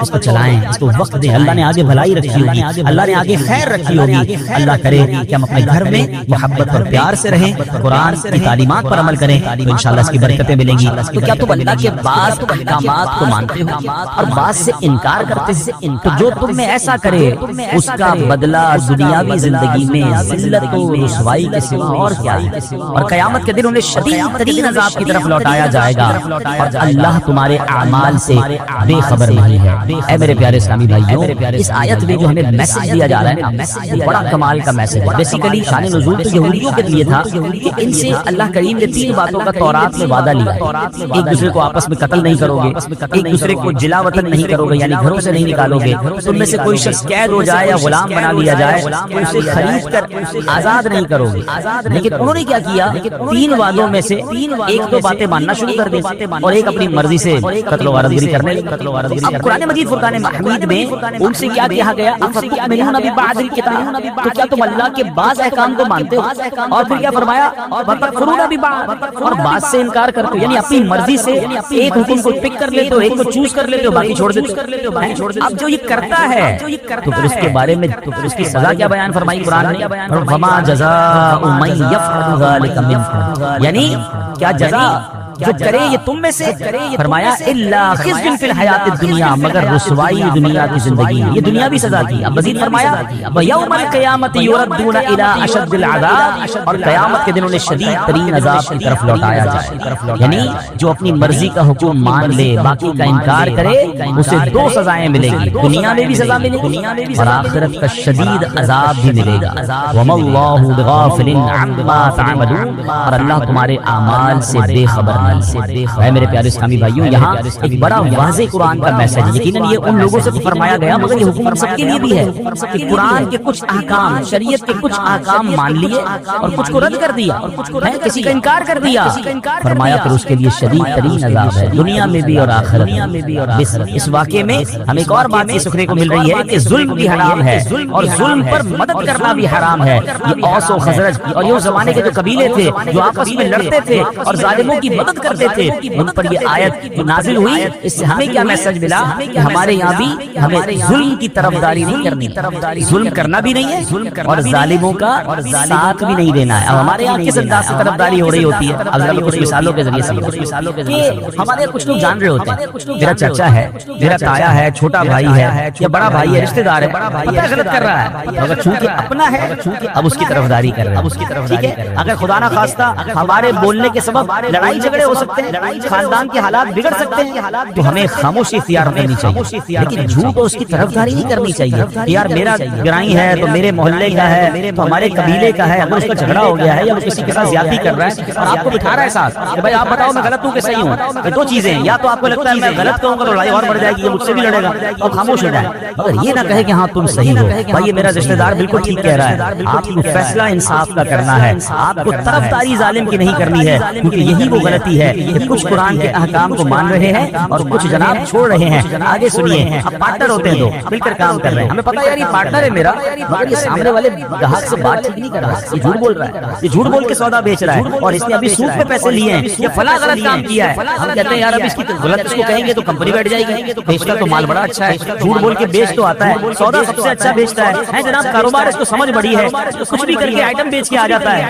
اس کو چلائیں، اس کو وقت دیں. اللہ نے آگے بھلائی رکھی ہوگی، اللہ نے آگے خیر رکھی ہوگی. اللہ کرے کہ ہم اپنے گھر میں محبت اور پیار سے رہیں، قرآن کی تعلیمات پر عمل کریں تو انشاءاللہ اس کی برکتیں ملیں گی. تو کیا تم اللہ کے بعض احکامات کو مانتے ہو اور بعض سے انکار کرتے ہو؟ تو جو تم میں ایسا کرے اس کا بدلہ دنیاوی زندگی میں ذلت و رسوائی کے سوا اور کیا ہے. اور قیامت کے دن انہیں شدید ترین عذاب کی طرف لوٹایا جائے گا اور اللہ تمہارے اعمال سے بے خبر نہیں ہے. اے میرے پیارے اسلامی بھائیوں، اس آیت میں جو ہمیں میسج دیا جا رہا ہے نا، بڑا کمال کا میسج ہے. بیسیکلی شان نزول تو یہودیوں کے لیے تھا کہ ان سے اللہ کریم نے 3 باتوں کا تورات میں وعدہ لیا ہے. ایک دوسرے کو آپس میں قتل نہیں کرو گے، ایک دوسرے کو جلا وطن نہیں کرو گے، یعنی گھروں سے نہیں نکالو گے، تم میں سے کوئی شخص قید ہو جائے یا غلام بنا لیا جائے تو اسے خرید کر آزاد نہیں کرو گے. لیکن انہوں نے کیا کیا؟ 3 وعدوں میں سے 1-2 باتیں ماننا شروع کر دی اور ایک اپنی مرضی سے قتل و غارت گری کرنے لگے. اب قرآن مجید فرقان حمید میں ان سے کیا کہا گیا؟ تو کیا تم اللہ کے بعض بعض احکام کو مانتے ہو، اور پھر کیا فرمایا وَتَكْفُرُونَ بِبَعْضٍ، اور بعض سے انکار کرتے ہو، یعنی اپنی مرضی سے ایک حکم کو پک کر لیتے ہو، ایک کو چوز کر لیتے ہو، باقی چھوڑ دیتے ہو۔ اب جو یہ کرتا ہے تو پھر اس کے بارے میں اس کی سزا کیا بیان فرمائی قرآن نے؟ وَمَا جَزَاءُ مَن يَفْعَلُ ذَلِكَ مِنكُمْ، یعنی کیا جزا جو کرے یہ تم میں سے، فرمایا الا خزي فی الحیات الدنیا، مگر رسوائی دنیا کی زندگی، یہ دنیاوی سزا کی۔ اب مزید فرمایا ویوم القیامۃ یردون الی اشد العذاب، اور قیامت کے دن انہیں شدید ترین عذاب کی طرف لوٹایا جائے، یعنی جو اپنی مرضی کا حکم مان لے باقی کا انکار کرے اسے دو سزائیں ملے گی، دنیا میں بھی سزا ملے گی اور آخرت کا شدید عذاب بھی ملے گا۔ وما اللہ بغافل عما تعملون، اور اللہ تمہارے اعمال سے بے خبر ہے۔ میرے پیارے اسلامی بھائیوں، یہاں ایک بڑا واضح قرآن کا میسج، یقیناً یہ ان لوگوں سے فرمایا گیا مگر یہ حکم سب کے لیے بھی ہے کہ قرآن کے کچھ احکام، شریعت کے کچھ احکام مان لیے اور کچھ کو رد کر دیا، کسی کا انکار کر دیا، فرمایا پھر اس کے لیے شدید ترین عذاب ہے دنیا میں بھی اور آخرت میں۔ اس واقعے میں ہمیں ایک اور بات یہ سیکھنے کو مل رہی ہے کہ ظلم بھی حرام ہے اور ظلم پر مدد کرنا بھی حرام ہے۔ یہ اوس و خزرج اور یہ زمانے کے جو قبیلے تھے جو آپس میں لڑتے تھے اور ظالموں کی مدد کرتے تھے، ان پر یہ آیت نازل ہوئی۔ اس سے ہمیں کیا میسج ملا کہ ہمارے یہاں بھی ہمیں ظلم کی طرفداری نہیں کرنی، ظلم کرنا بھی نہیں ہے اور ظالموں کا ساتھ بھی نہیں دینا ہے۔ اب ہمارے یہاں کس انداز سے طرفداری ہو رہی ہوتی ہے؟ اب ذرا کچھ مثالوں کے ذریعے سے ہمارے کچھ لوگ جان رہے ہوتے ہیں، میرا چچا ہے، میرا تایا ہے، چھوٹا بھائی ہے یا بڑا بھائی ہے، رشتہ دار ہے، پتہ ہے غلط کر رہا ہے، اگر چونکہ اپنا ہے اب اس کی طرفداری کر رہے ہیں۔ اگر خدا نہ خواستہ ہمارے بولنے کے سبب لڑائی جھگڑے ہو سکتے ہیں، خاندان کے حالات بگڑ سکتے ہیں، تو ہمیں خاموشی اختیار کرنی چاہیے، لیکن جھوٹ اس کی طرفداری نہیں کرنی چاہیے۔ یار میرا گرائی ہے تو میرے محلے کا ہے تو ہمارے قبیلے کا ہے، اگر اس کا جھگڑا ہو گیا ہے یا وہ کسی کے ساتھ زیادتی کر رہا ہے اور آپ کو بٹھا رہا ہے ساتھ کہ بھائی آپ بتاؤ میں غلط ہوں کہ صحیح ہوں، یہ دو چیزیں ہیں، یا تو آپ کو لگتا ہے میں غلط کہوں گا تو لڑائی اور بڑھ جائے گی، یہ مجھ سے بھی لڑے گا، اور خاموش ہو جائے، مگر یہ نہ کہے کہ ہاں تم صحیح ہو، بھائی یہ میرا رشتہ دار بالکل ٹھیک کہہ رہا ہے، آپ کو فیصلہ انصاف کا کرنا ہے، آپ کو طرفداری ظالم کی نہیں کرنی ہے، کیونکہ یہی وہ غلطی ہے کہ کچھ قرآن کے احکام کو مان رہے ہیں اور کچھ جناب چھوڑ رہے ہیں۔ آگے سنیے، اب پارٹنر ہوتے ہیں دو مل کر کام کر رہے ہیں، ہمیں پتا ہے یار یہ پارٹنر ہے میرا، مگر یہ سامنے والے گاہک سے بات ٹھیک نہیں کر رہا، یہ جھوٹ بول رہا ہے، یہ جھوٹ بول کے سودا بیچ رہا ہے اور اس نے ابھی سود پہ پیسے لیے ہیں، یہ فلاں غلط کام کیا ہے۔ ہم کہتے ہیں یار اب اس کی غلط اس کو کہیں گے تو کمپنی بیٹھ جائے گی، بیچتا تو مال بڑا اچھا ہے، جھوٹ بول کے بیچ تو آتا ہے، سودا سب سے اچھا بیچتا ہے جناب، کاروبار اس کو سمجھ بڑی ہے، کچھ بھی کر کے آئٹم بیچ کے آ جاتا ہے۔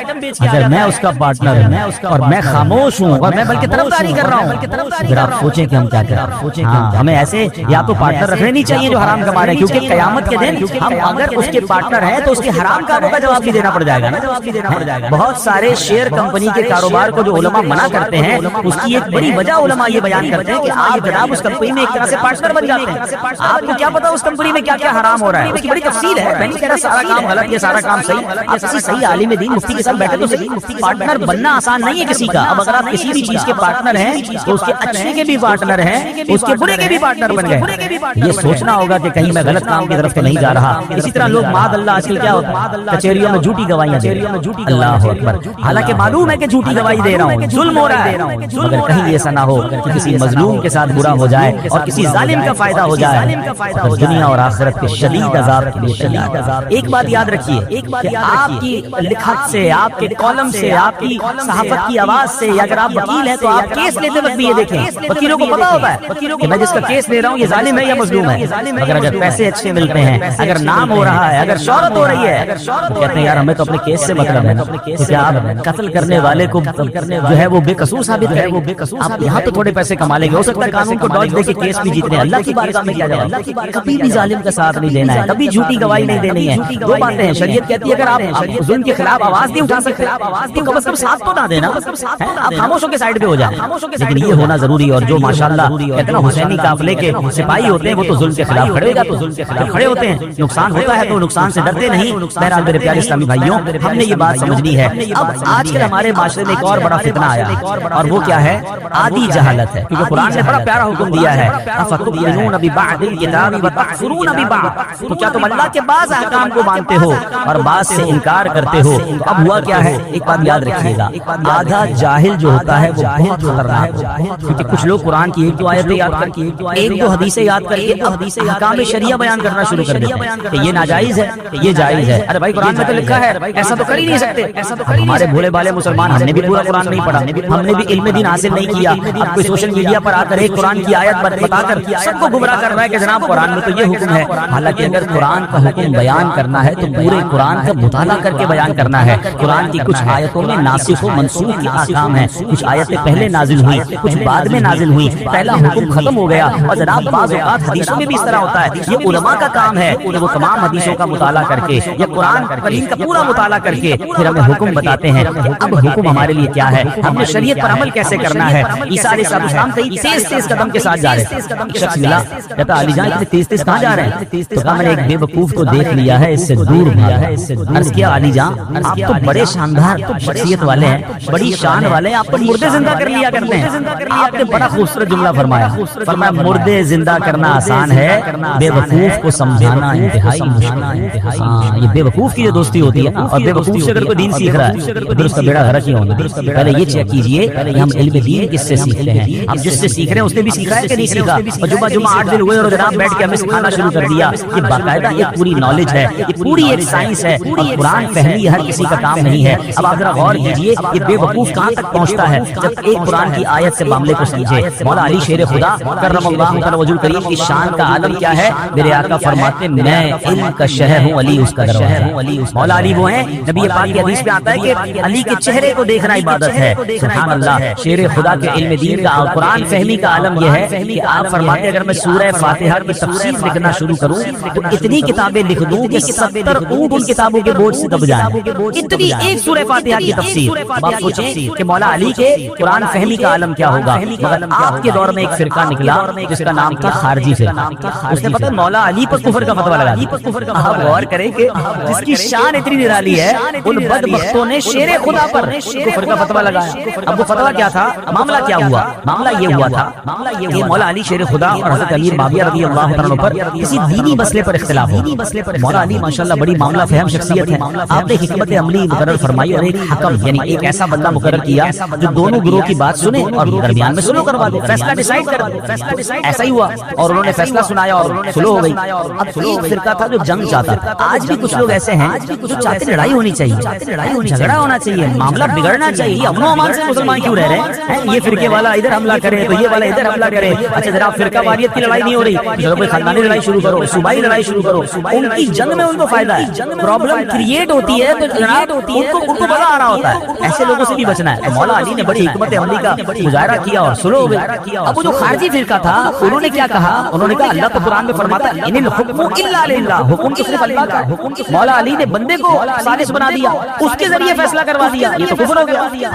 اگر میں اس کا پارٹنر ہوں اور میں خاموش ہوں اور میں بلکہ طرفداری کر رہا ہوں، پھر آپ سوچیں کہ ہم کیا کریں۔ ہاں ہمیں ایسے یا تو پارٹنر رکھنے نہیں چاہیے جو حرام کما رہے ہیں، کیونکہ قیامت کے دن ہم اگر اس کے پارٹنر ہیں تو اس کے حرام کاموں کا جواب بھی دینا پڑ جائے گا۔ بہت سارے شیئر کمپنی کے کاروبار کو جو علماء منع کرتے ہیں اس کی ایک بڑی وجہ علماء یہ بیان کرتے ہیں کہ آپ جناب اس کمپنی میں ایک طرح سے پارٹنر بن جاتے ہیں، آپ کو کیا پتا اس کمپنی میں کیا کیا حرام ہو رہا ہے، اس کی بڑی تفصیل ہے۔ میں نہیں کہہ رہا سارا کام غلط یہ سارا کام صحیح، آپ کسی صحیح عالم دین مفتی کے ساتھ بیٹھے تو صحیح، پارٹنر بننا آسان نہیں ہے کسی کا۔ اب اگر آپ کسی بھی چیز کے پارٹنر ہیں تو اس کے اچھے کے بھی پارٹنر ہیں، اس کے برے کے بھی پارٹنر بن گئے، یہ سوچنا ہوگا کہ کہیں میں غلط کام کی طرف تو نہیں جا رہا۔ اسی طرح لوگ معاذ اللہ آج کل کیا ہوتا ہے کچہریوں میں جھوٹی گواہیاں دے رہے ہیں، اللہ اکبر، حالانکہ معلوم ہے کہ جھوٹی گواہی دے رہا ہوں، ظلم ہو رہا ہے، مگر کہیں ایسا نہ ہو کہ کسی مظلوم کے ساتھ برا ہو جائے اور کسی ظالم کا فائدہ ہو جائے، اور دنیا اور آخرت کے شدید عذاب کے لیے تیار۔ ایک بات یاد رکھیے کہ آپ کی لکھت سے، آپ کے کالم سے، آپ کی صحافت کی آواز سے، یا اگر آپ وکیل ہیں تو آپ کیس لیتے وقت بھی یہ دیکھیں، وکیلوں کو پتا ہوتا ہے کہ میں جس کا کیس لے رہا ہوں یہ ظالم ہے یا مظلوم ہے، مگر اگر پیسے اچھے ملتے ہیں، اگر نام ہو رہا ہے، اگر شہرت ہو رہی ہے، تو کہتے ہیں یار ہمیں تو اپنے کیس سے مطلب ہے، کیونکہ آپ قتل کرنے والے کو جو ہے وہ بے قصور ثابت ہے، آپ یہاں تو تھوڑے پیسے کما لیں گے، ہو سکتا ہے قانون کو ڈاج دے کے کیس بھی جیتنے، اللہ کی بارگاہ میں کیا جائے، کبھی بھی ظالم کا ساتھ نہیں دینا ہے، کبھی جھوٹی گواہی نہیں دینی ہے۔ دو باتیں ہیں، شریعت کہتی ہے اگر آپ ظلم کے خلاف آواز نہیں اٹھا سکتے تو کم از کم ساتھ تو نہ دینا، آپ خاموشوں کے سائیڈ پہ ہو جائیں، لیکن یہ ہونا ضروری ہے۔ اور جو ماشاءاللہ کہتے ہیں حسینی قافلے کے سپاہی ہوتے ہیں وہ تو ظلم کے خلاف کھڑے گا، تو ظلم کے خلاف کھڑے ہوتے ہیں، نقصان ہوتا ہے تو نقصان سے ڈرتے نہیں۔ بہرحال میرے پیارے اسلامی بھائیوں، ہم نے یہ بات سمجھنی ہے۔ اب آج کل ہمارے معاشرے میں ایک اور بڑا فتنہ آیا اور وہ کیا ہے؟ آدھی جہالت ہے، کیونکہ قرآن نے بڑا پیارا حکم دیا ہے، افتؤمنون ببعض الکتاب وتکفرون ببعض، تو کیا تم اللہ کے بعض احکام کو مانتے ہو اور بعض سے انکار کرتے ہو؟ اب ہوا کیا ہے، ایک بات یاد رکھیے گا، آدھا جاہل جو ہوتا ہے ہے وہ بہت خطرناک ہے، کیونکہ کچھ لوگ قرآن کی ایک دو آیتیں یاد کر کے ایک دو حدیثیں یاد کر کے احکام شریعہ بیان کرنا شروع کر دیتے ہیں کہ یہ ناجائز ہے، یہ جائز ہے۔ ارے بھائی قرآن میں تو لکھا ہے، ایسا تو کر ہی نہیں سکتے۔ ہمارے بھولے بالے مسلمان، ہم نے بھی پورا قرآن نہیں پڑھا، ہم نے بھی علم دین حاصل نہیں کیا، اب کوئی سوشل میڈیا پر آ کر ایک قرآن کی آیت بتا کر سب کو گمراہ کر رہا ہے کہ جناب قرآن میں تو یہ حکم ہے۔ حالانکہ اگر قرآن کا حکم بیان کرنا ہے تو پورے قرآن کا مطالعہ کر کے بیان کرنا ہے۔ قرآن کی کچھ آیتوں میں ناسخ و منسوخ کے احکام ہیں، کچھ آیتیں پہلے نازل ہوئی، کچھ بعد میں نازل ہوئی، پہلا حکم ختم ہو گیا۔ اور جناب بعض اوقات حدیثوں میں بھی اس طرح ہوتا ہے، یہ علماء کا کام ہے کہ وہ تمام حدیثوں کا مطالعہ کر کے یا قرآن کریم کا پورا مطالعہ کر کے پھر ہمیں حکم بتاتے ہیں کہ اب حکم ہمارے لیے کیا ہے، ہم نے شریعت پر عمل کیسے کرنا ہے۔ عیسیٰ علیہ السلام کئی تیز قدم کے ساتھ جا رہے تھے، ایک شخص ملا کہتا علی جان اتنے تیز کہاں جا رہے ہیں؟ تو کہا میں نے ایک بے وقوف کو دیکھ لیا ہے، اس سے دور بھاگا۔ عرض کیا علی جان آپ تو بڑے شاندار شخصیت والے ہیں، بڑی شان والے ہیں، آپ تو مردے زندہ کر لیا کرتے ہیں۔ آپ نے بڑا خوبصورت جملہ فرمایا، فرمایا مردے زندہ کرنا آسان ہے، بے وقوف کو سمجھانا انتہائی مشکل ہے۔ ہاں یہ بے وقوف کی جو دوستی ہوتی ہے نا، اور بے وقوف سے اگر کوئی دین سیکھ رہا ہے پھر اس کا بیڑا غرق ہی ہونا۔ پہلے یہ چیک کیجئے کہ ہم علم دین کس سے سیکھتے ہیں، ہم جس سے سیکھ رہے ہیں اس نے بھی سیکھا ہے کہ نہیں سیکھا۔ اور جمعہ 8 دن ہوئے اور جناب بیٹھ کے ہمیں سکھانا شروع کر دیا۔ یہ باقاعدہ ایک پوری نالج ہے، یہ پوری ایک سائنس ہے، اور قرآن فہمی ہر کسی کا کام نہیں ہے۔ اب آپ ذرا غور کیجئے یہ بے وقوف کہاں تک پہنچتا ہے جب ایک قرآن کی آیت سے معاملے کو سمجھے۔ مولا علی شیر خدا کرم اللہ تعالی وجہ کریم کی شان کا عالم کیا ہے؟ میرے آقا فرماتے میں علم کا شہر ہوں، علی اس کا دروازہ ہے۔ مولا علی وہ ہیں، نبی پاک کی حدیث میں آتا ہے کہ علی کے چہرے کو دیکھنا عبادت ہے۔ سبحان اللہ، شیر خدا کے علم دین کا قرآن فہمی کا عالم یہ ہے کہ آپ فرماتے ہیں اگر میں سورہ فاتحہ کی تفسیر لکھنا شروع کروں تو اتنی کتابیں لکھ دوں کہ 70 اونٹ ان کتابوں کے بوجھ سے دب جائیں، اتنی ایک سورہ فاتحہ کی تفسیر۔ اب آپ سوچیں کہ مولا علی کے قرآن فہمی کا عالم کیا ہوگا۔ مگر آپ کے دور میں ایک فرقہ نکلا جس کا نام تھا خارجی فرقہ، اس نے پتہ مولا علی پر کفر کا فتویٰ لگا دیا۔ آپ غور کریں کہ جس کی شان اتنی نرالی ہے ان بدبختوں نے شیر خدا پر کفر کا فتویٰ لگایا۔ اب وہ فتویٰ کیا تھا، معاملہ کیا ہوا؟ معاملہ یہ ہوا تھا کہ مولا علی شیر خدا اور حضرت امیر معاویہ رضی اللہ عنہ پر کسی دینی مسئلے پر اختلاف ہو۔ مولا علی ماشاءاللہ بڑی معاملہ فہم شخصیت ہے، آپ نے حکمت عملی مقرر فرمائی اور ایک حکم یعنی ایک ایسا بندہ مقرر کیا جو دونوں گروہ کی بات سنے اور درمیان میں سلو کروا دے، فیصلہ ڈیسائیڈ کر دے۔ ایسا ہی ہوا اور انہوں نے فیصلہ سنایا اور سلو ہو گئی۔ اب ایک فرقہ تھا جو جنگ چاہتا تھا، آج بھی کچھ لوگ ایسے ہیں جو چاہتے لڑائی ہونی چاہیے، جھگڑا ہونا چاہیے، معاملہ بگڑنا چاہیے، امن و امان سے مسلمان کیوں رہ رہے ہیں؟ یہ فرقے والا ادھر حملہ کرے تو یہ والا ادھر حملہ کرے۔ اچھا ذرا فرقہ واریت کی لڑائی نہیں ہو رہی، چلو کوئی خاندانی لڑائی شروع کرو، صوبائی لڑائی شروع کرو۔ ان کی جنگ میں ان کو فائدہ ہے، پرابلم کریٹ ہوتی ہے تو جناب ان کو مزہ آ رہا ہوتا ہے۔ ایسے لوگوں سے بھی بچنا ہے۔ مولا علی نے بڑی حکمت عملی کا مظاہرہ کیا اور سلو ہو گئی۔ اب وہ جو خارجی فرقہ تھا انہوں نے کیا کہا؟ انہوں نے کہا اللہ تو قرآن میں فرماتا ہے ان الحکم الا للہ، حکم تو صرف اللہ کا ہے۔ مولا علی نے بندے کو ثالث بنا دیا، اس کے ذریعے فیصلہ کروا دیا، یہ تو کفر ہو گیا۔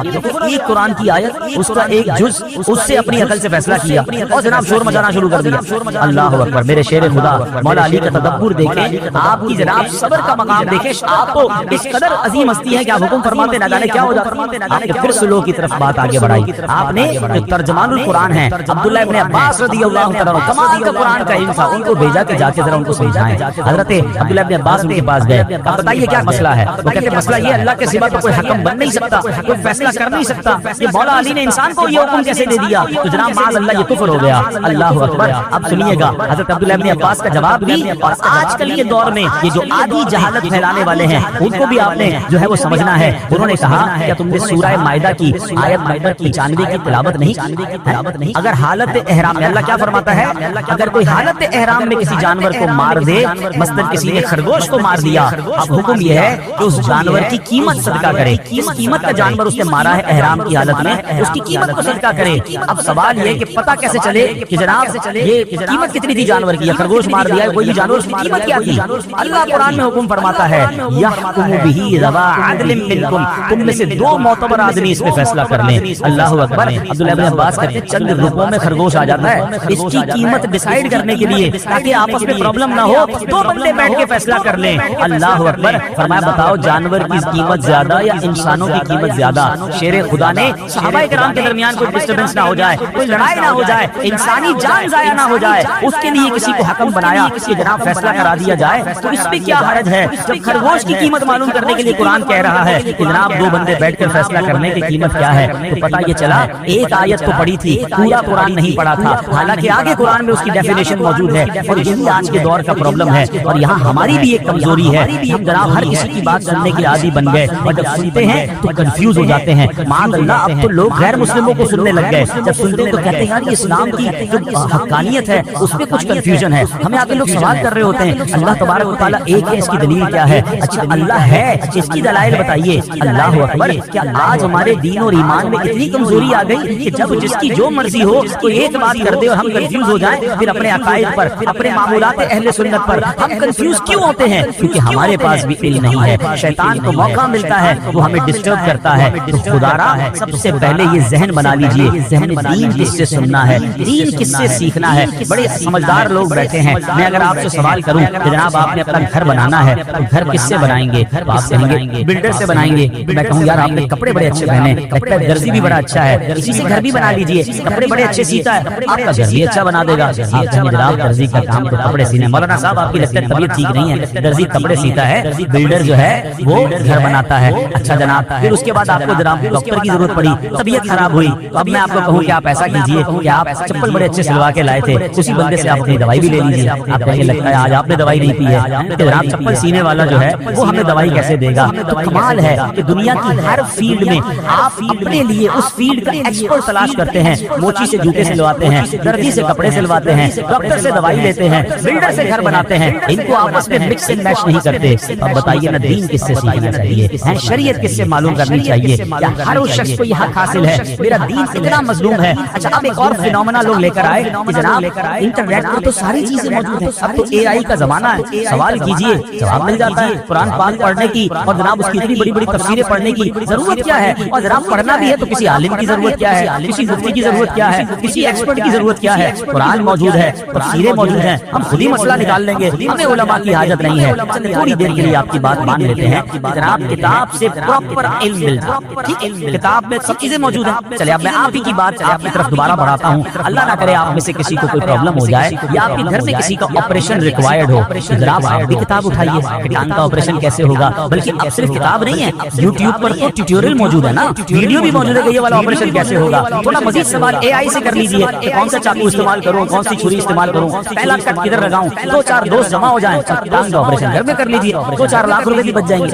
ایک قرآن کی آیت اس کا ایک جز اس سے اپنی عقل سے فیصلہ کیا اور جناب شور مچانا شروع کر دیا۔ اللہ اکبر، میرے شیر خدا مولا علی کا تدبر دیکھیں، آپ کی جناب صبر کا مقام دیکھیں، آپ تو اس قدر عظیم ہستی ہے کہ آپ حکم فرماتے نہ جانے کیا ہو جاتا۔ آپ نے پھر سلو کی طرف بات آگے بڑھائی، آپ نے جو ترجمان القرآن ہیں عبداللہ ابن عباس رضی اللہ تعالیٰ عنہ، کمال کا قرآن کا علم تھا، ان کو بھیجا کہ جا کے ذرا ان کو سمجھائیں۔ حضرت عبداللہ ابن عباس ان کے پاس گئے، اب بتائیے کیا مسئلہ ہے؟ وہ کہتے ہیں مسئلہ یہ اللہ کے سوا تو کوئی حکم بن نہیں سکتا، کوئی فیصلہ کر نہیں سکتا، یہ مولا علی نے انسان کو یہ حکم کیسے دے دیا؟ تو جناب معاذ اللہ یہ کفر ہو گیا۔ اللہ اکبر، اب سنیے گا حضرت عبداللہ ابن عباس کا جواب بھی، اور آج کل کے دور میں یہ جو آدھی جہالت پھیلانے والے ہیں ان کو بھی آپ نے جو ہے وہ سمجھنا ہے۔ انہوں نے کہا کہ تم نے سورہ مائدہ کی آیت نمبر 95 کی تلاوت نہیں؟ اگر حالت احرام میں، اللہ کیا فرماتا ہے؟ اگر کوئی حالت احرام میں کسی جانور کو مار دے، مثلا کسی نے خرگوش کو مار دیا، اب حکم یہ ہے کہ اس جانور کی قیمت صدقہ کرے۔ کس قیمت کا جانور اس نے مارا ہے احرام کی حالت میں، اس کی قیمت کو صدقہ کرے۔ اب سوال یہ کہ پتہ کیسے چلے کہ جناب یہ قیمت کتنی تھی جانور کی؟ یا خرگوش مار دیا ہے کوئی بھی جانور، اس کی قیمت کیا تھی؟ اللہ قرآن میں حکم فرماتا ہے یحکم بہ ذوی عدل منکم، تم میں سے 2 معتبر آدمی اس میں فیصلہ کر لیں۔ اللہ اکبر، عبداللہ ابن عباس کہتے ہیں چند روپوں میں خرگوش آ جاتا ہے، اس کی قیمت ڈیسائیڈ کرنے کے لیے تاکہ آپس میں پرابلم نہ ہو 2 بندے بیٹھ کے فیصلہ کر لیں۔ اللہ اکبر، فرمایا بتاؤ جانور کی قیمت زیادہ یا انسانوں کی قیمت زیادہ؟ شیر خدا نے صحابہ کرام کے درمیان کوئی ڈسٹربنس نہ ہو جائے، کوئی لڑائی نہ ہو جائے، انسانی جان ضائع نہ ہو جائے، اس کے لیے کسی کو حکم بنایا کہ جناب فیصلہ کرا دیا جائے، تو اس پہ کیا حرج ہے؟ جب خرگوش کی قیمت معلوم کرنے کے لیے قرآن کہہ رہا ہے کہ جناب 2 بندے بیٹھ کر فیصلہ کرنے کی قیمت کیا ہے، تو پتہ یہ چلا ایک آیت تو پڑھی تھی، پورا قرآن نہیں پڑھا تھا، حالانکہ آگے قرآن میں اس کی ڈیفینیشن موجود ہے. اور یہی آج کے دور کا پرابلم ہے. اور یہاں ہماری بھی ایک کمزوری ہے، ہم جناب ہر کسی کی بات سننے کے عادی بن گئے، اور جب سنتے ہیں تو کنفیوز ہو جاتے ہیں. معاذ اللہ اب تو لوگ غیر مسلموں کو سننے لگ گئے، جب سنتے ہیں تو کہتے ہیں یار یہ اسلام کی جو حقانیت ہے اس میں کچھ کنفیوژن ہے. ہمیں آ کے لوگ سوال کر رہے ہوتے ہیں اللہ تبارک و تعالیٰ ایک ہے، اس کی دلیل کیا ہے؟ اچھا اللہ ہے، اس کی دلائل بتائیے. اللہ اکبر. کیا آج ہمارے دین اور ایمان میں اتنی کمزوری آ گئی کہ جب جس کی جو مرضی ہو تو ایک بات کر دے اور ہم کنفیوز ہو جائیں، پھر اپنے عقائد پر، اپنے معمولات اہل سنت پر ہم کنفیوز کیوں ہوتے ہیں؟ کیونکہ ہمارے پاس بھی علم نہیں ہے. شیطان کو موقع ملتا ہے وہ ہمیں ڈسٹرب کرتا ہے. تو خدارا سب سے پہلے یہ ذہن بنا لیجئے ہمیں دین کس سے سننا ہے، دین کس سے سیکھنا ہے. بڑے سمجھدار لوگ بیٹھے ہیں. میں اگر آپ سے سوال کروں کہ جناب آپ نے اپنا گھر بنانا ہے تو گھر کس سے بنائیں گے؟ آپ کہیں گے بلڈر سے بنائیں گے. میں کہوں یار آپ نے کپڑے بڑے اچھے پہنے، لگتا ہے درزی بھی بڑا اچھا ہے، اسی سے گھر بھی بنا لیجئے، کپڑے بڑے اچھے سیتا ہے، آپ کا گھر بھی اچھا بنا دے گا. آپ کہیں جناب درزی کا کام تو کپڑے سینے. مولانا صاحب آپ کی لگتا ہے طبیعت ٹھیک نہیں ہے، درزی کپڑے سیتا ہے، بلڈر جو ہے وہ گھر بناتا ہے. اچھا جناب پھر اس کے بعد آپ کو جناب ڈاکٹر کی ضرورت پڑی، طبیعت خراب ہوئی، تو اب میں آپ کو کہوں کہ آپ ایسا کیجئے کہ آپ چپل بڑے اچھے سلوا کے لائے تھے، اسی بندے سے آپ اپنی دوائی بھی لے لیجیے. آپ کہیں لگتا ہے آج آپ نے دوائی نہیں پی ہے کہ جناب چپل سینے والا جو ہے وہ ہمیں دوائی کیسے دے گا؟ تو کمال ہے کہ دنیا کی ہر فیلڈ میں آپ اپنے لیے اس فیلڈ کا ایکسپرٹ تلاش کرتے ہیں. موچی سے جوتے سلواتے ہیں، درزی سے کپڑے سلواتے ہیں، ڈاکٹر سے دوائی لیتے ہیں، بلڈر سے گھر بناتے ہیں. ان کو آپس میں مکس اینڈ میچ نہیں کرتے. اب بتائیے نا دین کس سے سیکھنا چاہیے، شریعت کس سے معلوم کرنی چاہیے؟ کیا ہر اس شخص کو یہ حق حاصل ہے میرا دین اتنا مظلوم ہے؟ اچھا اب ایک اور فینومینا لوگ لے کر آئے کہ جناب انٹرنیٹ پر تو ساری چیزیں موجود ہیں، اب تو اے آئی کا زمانہ ہے، سوال کیجئے جواب مل جاتا ہے. قرآن پاک پڑھنے کی اور جناب اس کی اتنی بڑی بڑی تفسیریں پڑھنے کی ضرورت کیا ہے؟ اور جناب پڑھنا بھی ہے تو کسی عالم کی ضرورت کیا ہے، کسی مفتی کی ضرورت کیا ہے، کسی ایکسپرٹ کی ضرورت کیا ہے؟ قرآن موجود ہے، تفسیریں موجود ہیں، ہم خود ہی مسئلہ نکال لیں گے، ہمیں علماء کی حاجت نہیں ہے. تھوڑی دیر کے لیے آپ کی بات مان لیتے ہیں جناب کتاب سے پراپر علم ملتا ہے، کتاب میں سب چیزیں موجود ہیں. چلے اب میں آپ ہی کی بات آپ کی طرف دوبارہ بڑھاتا ہوں. اللہ نہ کرے آپ میں سے کسی کو کوئی پرابلم ہو جائے یا آپ کے گھر میں کسی کا آپریشن ریکوائرڈ ہو، جناب آپ بھی کتاب اٹھائیے کہ ٹانگ کا آپریشن کیسے ہوگا. بلکہ اب صرف کتاب نہیں ہے، یوٹیوب پر تو ٹیوٹوریل موجود ہے نا، ویڈیو بھی موجود ہے کہ یہ والا آپریشن کیسے ہوگا. تھوڑا مزید سوال اے آئی سے کر لیجیے کہ کون سا چاقو استعمال کروں، کون سی چھری استعمال کروں، پہلا کٹ کدھر لگاؤں. دو چار دوست جمع ہو جائیں، ٹانگ کا آپریشن گھر میں کر لیجیے، 2-4 لاکھ روپے بھی بچ جائیں گے.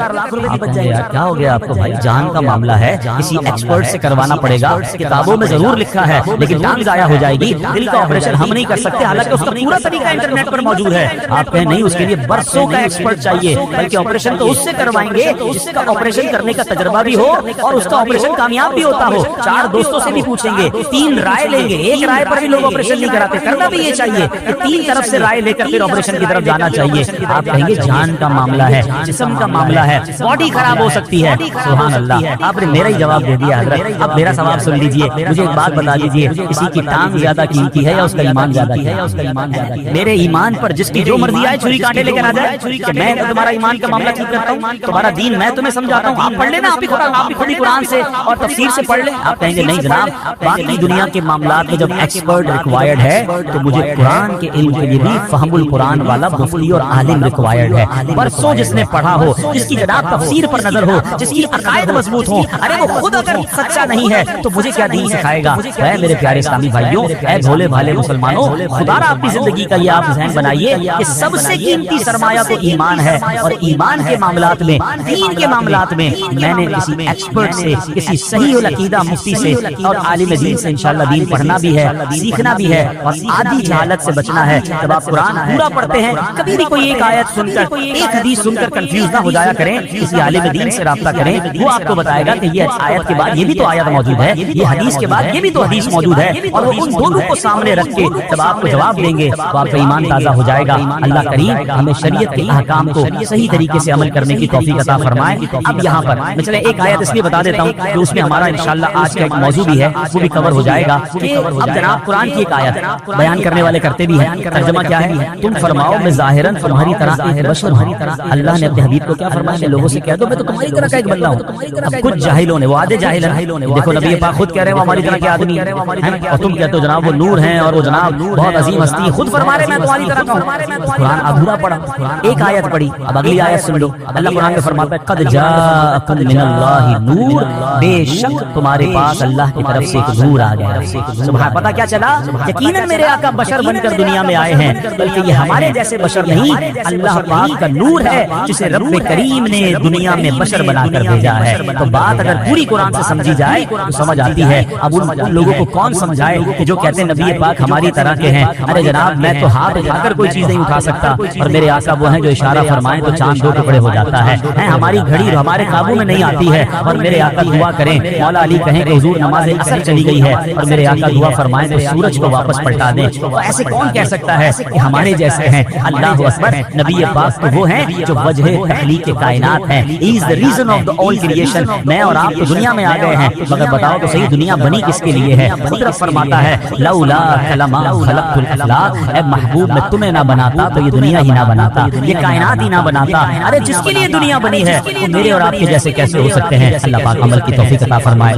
کیا ہو گیا آپ کو بھائی؟ جان کا معاملہ ہے، کسی ایکسپرٹ سے کروانا پڑے گا. کتابوں میں ضرور لکھا ہے لیکن ٹانگ ضائع ہو جائے گی. دل کا آپریشن ہم نہیں کر سکتے، حالانکہ اس کا پورا طریقہ انٹرنیٹ پر موجود ہے. آپ کہیں نہیں اس کے لیے برسوں کا ایکسپرٹ چاہیے، بلکہ آپریشن تو اس سے کروائیں گے جس کا آپریشن کرنے کا تجربہ بھی ہو اور اس کا آپریشن کامیاب بھی ہوتا ہو. 4 دوستوں سے بھی پوچھیں گے، 3 رائے لیں گے. ایک رائے پر بھی لوگ آپریشن نہیں کراتے. کرنا بھی یہ چاہیے کہ 3 طرف سے رائے لے کر پھر آپریشن کی طرف جانا چاہیے. آپ کہیں گے جان کا معاملہ ہے، جسم کا معاملہ ہے، باڈی خراب ہو سکتی ہے. سبحان اللہ، آپ نے میرا ہی جواب دے دیا حضرت. اب میرا سوال سن لیجئے، مجھے ایک بات بتا دیجئے، کسی کی ٹانگ زیادہ قیمتی ہے یا اس کا ایمان زیادہ قیمتی ہے؟ میرے ایمان پر جس کی جو مرضی آئے چھری کانٹے لے کر آ جائے کہ میں تمہارا ایمان کا معاملہ ٹھیک کرتا ہوں، تمہارا دین میں تمہیں سمجھاتا ہوں، آپ پڑھ لینا، آپ بھی خود ہی قرآن سے اور تفسیر سے پڑھ لیں. آپ کہیں گے نہیں جناب، باقی دنیا کے معاملات میں جب ایکسپرٹ ریکوائرڈ ہے تو مجھے قرآن کے علم کے لیے بھی فہم القرآن والا مفتی اور عالم ریکوائرڈ ہے. برسوں جس نے پڑھا ہو، جس کی جناب تفسیر پر نظر ہو، جس کی عقائد مضبوط ہوں. ارے وہ خود اگر سچا نہیں ہے تو مجھے کیا دین سکھائے گا؟ اے میرے پیارے اسلامی بھائیوں، اے بھولے بھالے مسلمانوں، خدا را اپنی زندگی کا یہ آپ ذہن بنائیے کہ سب سے قیمتی سرمایہ تو ایمان ہے. اور ایمان کے معاملات میں، دین کے معاملات میں میں نے کسی ایکسپرٹ سے، کسی صحیح العقیدہ مفتی سے اور عالم دین سے انشاءاللہ دین پڑھنا بھی ہے، سیکھنا بھی ہے اور آدھی جہالت سے بچنا ہے. جب آپ قرآن پورا پڑھتے ہیں کبھی بھی کوئی ایک آیت سن کر، ایک حدیث سن کر کنفیوز نہ ہو جایا کریں. کسی عالم دین سے رابطہ کریں، وہ آپ کو بتائے گا کہ یہ آیت کے بعد یہ بھی تو آیت موجود ہے، یہ حدیث کے بعد یہ بھی تو حدیث موجود ہے. اور وہ ان دونوں کو سامنے رکھ کے جب آپ کو جواب دیں گے تو آپ کا ایمان تازہ ہو جائے گا. اللہ کریم ہمیں شریعت کے احکام کو صحیح طریقے سے عمل کرنے کی توفیق عطا فرمائے. اب یہاں پر میں چلے ایک آیت اس لیے بتا دیتا ہوں کہ اس میں ہمارا انشاءاللہ آج کا ایک موضوع بھی ہے، وہ بھی کور ہو جائے گا. اب جناب قرآن کی ایک آیت بیان کرنے والے کرتے بھی ہیں، ترجمہ کیا ہے؟ تم فرماؤ میں ظاہراً تمہاری طرح ایک بشر ہوں. اللہ نے اپنے حبیب کو کیا فرمایا؟ لوگوں سے کہہ دو میں تو تمہاری طرح کا ایک بندہ ہوں. اب کچھ جاہلوں نے، وہ آدھے جاہل ہیں، دیکھو نبی پاک خود کہہ رہے ہیں وہ ہماری طرح کے آدمی ہیں، اور تم کہتے ہو جناب وہ نور ہیں اور وہ جناب بہت عظیم ہستی ہے. خود فرما رہے میں تمہاری طرح کا ہوں. قرآن ادھورا پڑھا، ایک آیت پڑھی، اب اگلی آیت سن لو. اللہ قرآن میں فرماتا ہے قد جاءکم من اللہ نور، بے شک تمہارے پاس اللہ کی طرف سے ایک نور آ گیا. سبحان. پتہ کیا چلا؟ یقیناً میرے آقا بشر بن کر دنیا میں آئے ہیں، بلکہ یہ ہمارے جیسے بشر نہیں، اللہ پاک کا نور ہے جسے رب کریم نے دنیا میں بشر بنا کر بھیجا ہے. تو بات اگر پوری قرآن سے سمجھی جائے تو سمجھ آتی ہے. اب ان لوگوں کو کون سمجھائے کہ جو کہتے ہیں نبی پاک ہماری طرح کے ہیں. ارے جناب، میں تو ہاتھ اٹھا کر کوئی چیز نہیں اٹھا سکتا، اور میرے آقا وہ ہیں جو اشارہ فرمائیں تو چاند دو ٹکڑے ہو جاتا ہے. ہماری گھڑی ہمارے قابو میں نہیں آتی ہے. اور میرے آقا دعا کریں، مولا علی کہیں کہ حضور نماز عصر چلی گئی ہے، اور میرے آقا دعا فرمائیں تو سورج کو واپس پلٹا دیں. تو ایسے کون کہہ سکتا ہے کہ ہمارے جیسے ہیں؟ اللہ اکبر. نبی پاک تو وہ ہیں جو وجہ تخلیق کائنات ہیں. He is the reason of the all creation. میں اور آپ تو دنیا میں آ گئے ہیں، مگر بتاؤ تو صحیح دنیا بنی کس کے لیے ہے؟ قدرت فرماتا ہے لولا کلما خلقت الافلاق، اے محبوب میں تمہیں نہ بناتا تو یہ دنیا ہی نہ بناتا، یہ کائنات ہی نہ بناتا. ارے جس کے لیے دنیا بنی ہے وہ میرے اور آپ کے جیسے کیسے ہو سکتے ہیں؟ اللہ پاک عمل کی توفیق عطا فرمائے.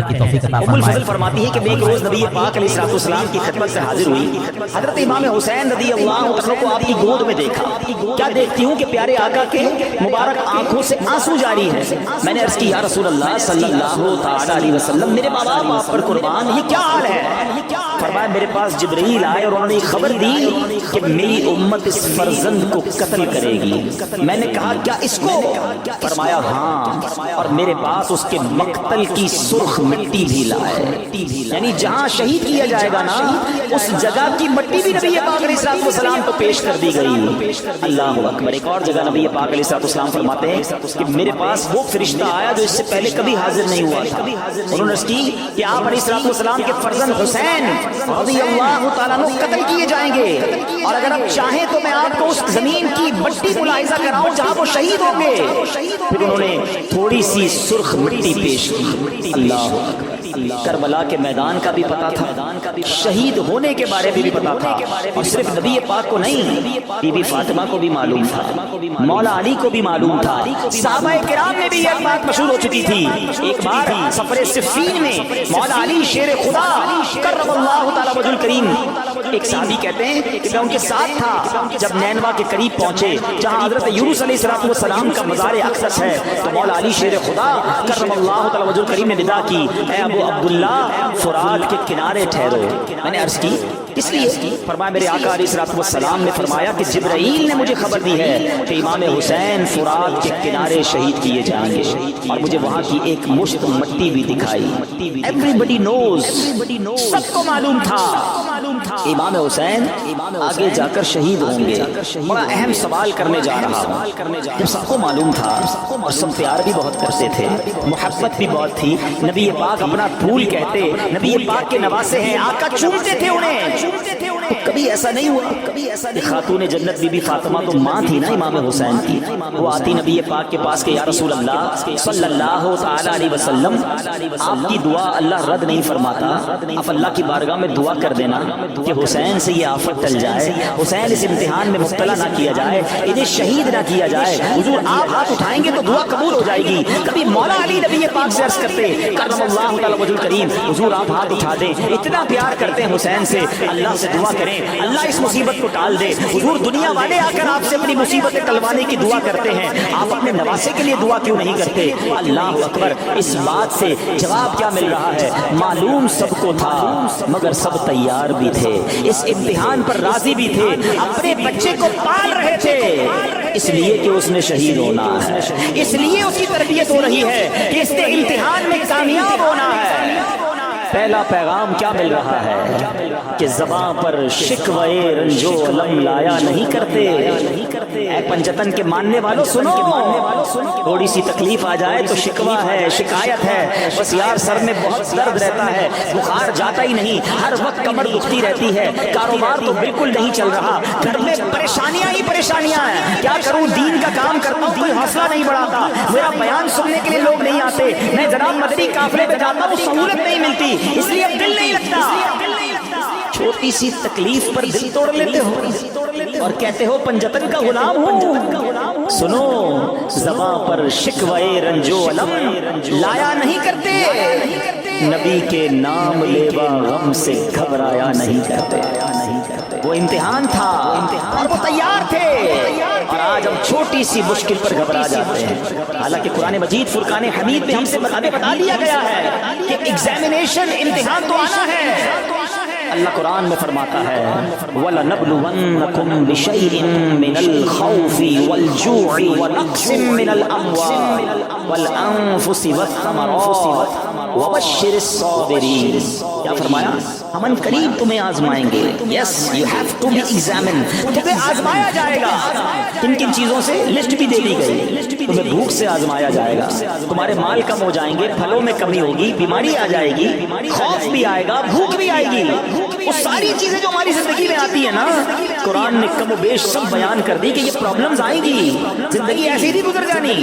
ام الفضل فرماتی ہے کہ میں ایک روز نبی پاک علیہ السلام کی خدمت سے حاضر ہوئی. حضرت امام حسین رضی اللہ عنہ کو آپ کی گود میں دیکھا. کیا دیکھتی ہوں کہ پیارے آقا کے مبارک آنکھوں سے آنسو جاری ہے. میں نے عرض کی یا رسول اللہ صلی اللہ تعالی علیہ وسلم، میرے بابا آپ پر قربان، یہ کیا حال ہے؟ فرمایا میرے پاس جبرائیل آئے اور انہوں نے خبر دی کہ میری امت اس فرزند کو قتل کرے گی. میں نے کہا کیا اس کو؟ فرمایا ہاں، اور میرے پاس اس کے مقتل کی سرخ مٹی بھی لائے. یعنی جہاں شہید کیا جائے گا نا، اس جگہ کی مٹی بھی نبی پاک علیہ السلام کو پیش کر دی گئی. اللہ اکبر. ایک اور جگہ نبی پاک علیہ السلام فرماتے ہیں کہ میرے پاس وہ فرشتہ آیا جو اس سے پہلے کبھی حاضر نہیں ہوا تھا. انہوں نے کی کہ آپ علیہ السلام کے فرزند حسین رضی اللہ تعالیٰ عنہ قتل کیے جائیں گے، اور اگر آپ چاہیں تو میں آپ کو اس زمین کی مٹی ملاحظہ کراؤں جہاں وہ شہید ہوں گے. پھر انہوں نے تھوڑی سی سرخ مٹی پیش کی. اللہ کربلا کے میدان کا بھی پتا تھا، شہید ہونے کے بارے میں بھی پتا تھا، اور صرف نبی پاک کو نہیں، بی بی فاطمہ کو بھی معلوم تھا، مولا علی کو بھی معلوم تھا، صحابہ کرام میں بھی یہ بات مشہور ہو چکی تھی. ایک بار سفر صفین میں مولا علی شیر خدا کرم اللہ تعالی وجہ الکریم، ایک صحابی کہتے ہیں کہ میں ان کے ساتھ تھا جب نینوا کے قریب پہنچے جہاں حضرت یونس علیہ السلام کا مزار اقدس ہے. تو مولا علی شیر خدا کرم اللہ تعالی وجہ الکریم نے ندا کی، اے ابو عبداللہ فرات کے کنارے ٹھہرو. میں نے عرض کی اس لیے؟ فرمایا میرے آقا علیہ السلام نے فرمایا کہ جبرائیل نے مجھے خبر دی ہے کہ امام حسین فرات کے کنارے شہید کیے جائیں گے، اور مجھے وہاں کی ایک مشت مٹی بھی دکھائی. ایوریبڈی نوز، سب کو معلوم تھا امام حسین آگے جا کر شہید ہوں گے. بڑا اہم سوال کرنے جا رہا ہوں. جب سب کو معلوم تھا اور سب پیار بھی بہت کرتے تھے، محبت بھی بہت تھی، نبی پاک اپنا پھول کہتے، نبی پاک کے نواسے ہیں، آقا چومتے تھے انہیں. تو کبھی ایسا نہیں ہوا کہ خاتون جنت بی بی فاطمہ تو ماں تھی نا امام حسین کی، وہ آتی نبی پاک کے پاس کہ یا رسول اللہ صلی اللہ تعالی علیہ وسلم، آپ کی دعا اللہ رد نہیں فرماتا، آپ اللہ کی بارگاہ میں دعا کر دینا کہ حسین سے یہ آفت ٹل جائے، حسین اس امتحان میں مبتلا نہ کیا جائے، انہیں شہید نہ کیا جائے. حضور آپ ہاتھ اٹھائیں گے تو دعا قبول ہو جائے گی. کبھی مولا علی نبی پاک سے عرض کرتے کرم اللہ تعالی وجہ الکریم، حضور آپ ہاتھ اٹھا دیں، اتنا پیار کرتے ہیں حسین سے، اللہ سے دعا کریں اللہ اس مصیبت کو ٹال دے. حضور دنیا والے آ کر آپ سے اپنی مصیبتیں ٹلوانے کی دعا کرتے ہیں، آپ اپنے نواسے کے لیے دعا کیوں نہیں کرتے؟ اللہ اکبر. اس بات سے جواب کیا مل رہا ہے؟ معلوم سب کو تھا مگر سب تیار بھی تھے، اس امتحان پر راضی بھی تھے، اپنے بچے کو پال رہے تھے اس لیے کہ اس نے شہید ہونا ہے، اس لیے اس کی تربیت ہو رہی ہے کہ اس نے امتحان میں کامیاب ہونا ہے. پہلا پیغام کیا مل رہا ہے کہ زباں پر شکوے رنجو علم لایا نہیں کرتے. اے پنجتن کے ماننے والوں سنو، تھوڑی سی تکلیف آ جائے تو شکوہ ہے، شکایت ہے، بس یار سر میں بہت درد رہتا ہے، بخار جاتا ہی نہیں، ہر وقت کمر دکھتی رہتی ہے، کاروبار تو بالکل نہیں چل رہا، گھر میں پریشانیاں ہی پریشانیاں ہیں، کیا کروں، دین کا کام کرتا ہوں کوئی حوصلہ نہیں بڑھاتا، میرا بیان سننے کے لیے لوگ نہیں آتے، میں جناب مدنی قافلے پہ جاتا ہوں سہولت نہیں ملتی، اس لیے اب دل نہیں لگتا. چھوٹی سی تکلیف پر دل توڑ لیتے ہو اور کہتے ہو پنجتن کا غلام ہوں. سنو، زباں پر شکوے رنجو علم لایا نہیں کرتے، نبی کے نام لیوا غم سے گھبرایا نہیں کرتے. وہ امتحان تھا اور وہ تیار تھے، اور آج ہم چھوٹی سی مشکل پر گھبرا جاتے ہیں۔ حالانکہ قرآن مجید فرقان حمید میں ہم سے بتا دیا گیا ہے کہ ایگزامینیشن، امتحان تو آنا ہے۔ اللہ قرآن میں فرماتا ہے وَلَنَبْلُوَنَّكُمْ بِشَيْءٍ مِّنَ الْخَوْفِ وَالْجُوعِ وَنَقْصٍ مِّنَ الْأَمْوَالِ وَالْأَنفُسِ وَالثَّمَرَاتِ وَبَشِّرِ الصَّابِرِينَ۔ کیا فرمایا؟ ہم ان قریب تمہیں آزمائیں گے۔ Yes, you have to be examine, تمہیں آزمایا جائے گا۔ کن کن چیزوں سے؟ لسٹ بھی دے دی گئی۔ تمہیں بھوک سے آزمایا جائے گا، تمہارے مال کم ہو جائیں گے، پھلوں میں کمی ہوگی، بیماری آ جائے گی، خوف بھی آئے گا، بھوک بھی آئے گی۔ وہ ساری چیزیں جو ہماری زندگی میں آتی ہیں نا، قرآن نے کم و بیش سب بیان کر دی کہ یہ پرابلمز آئیں گی، زندگی ایسی نہیں گزر جانی۔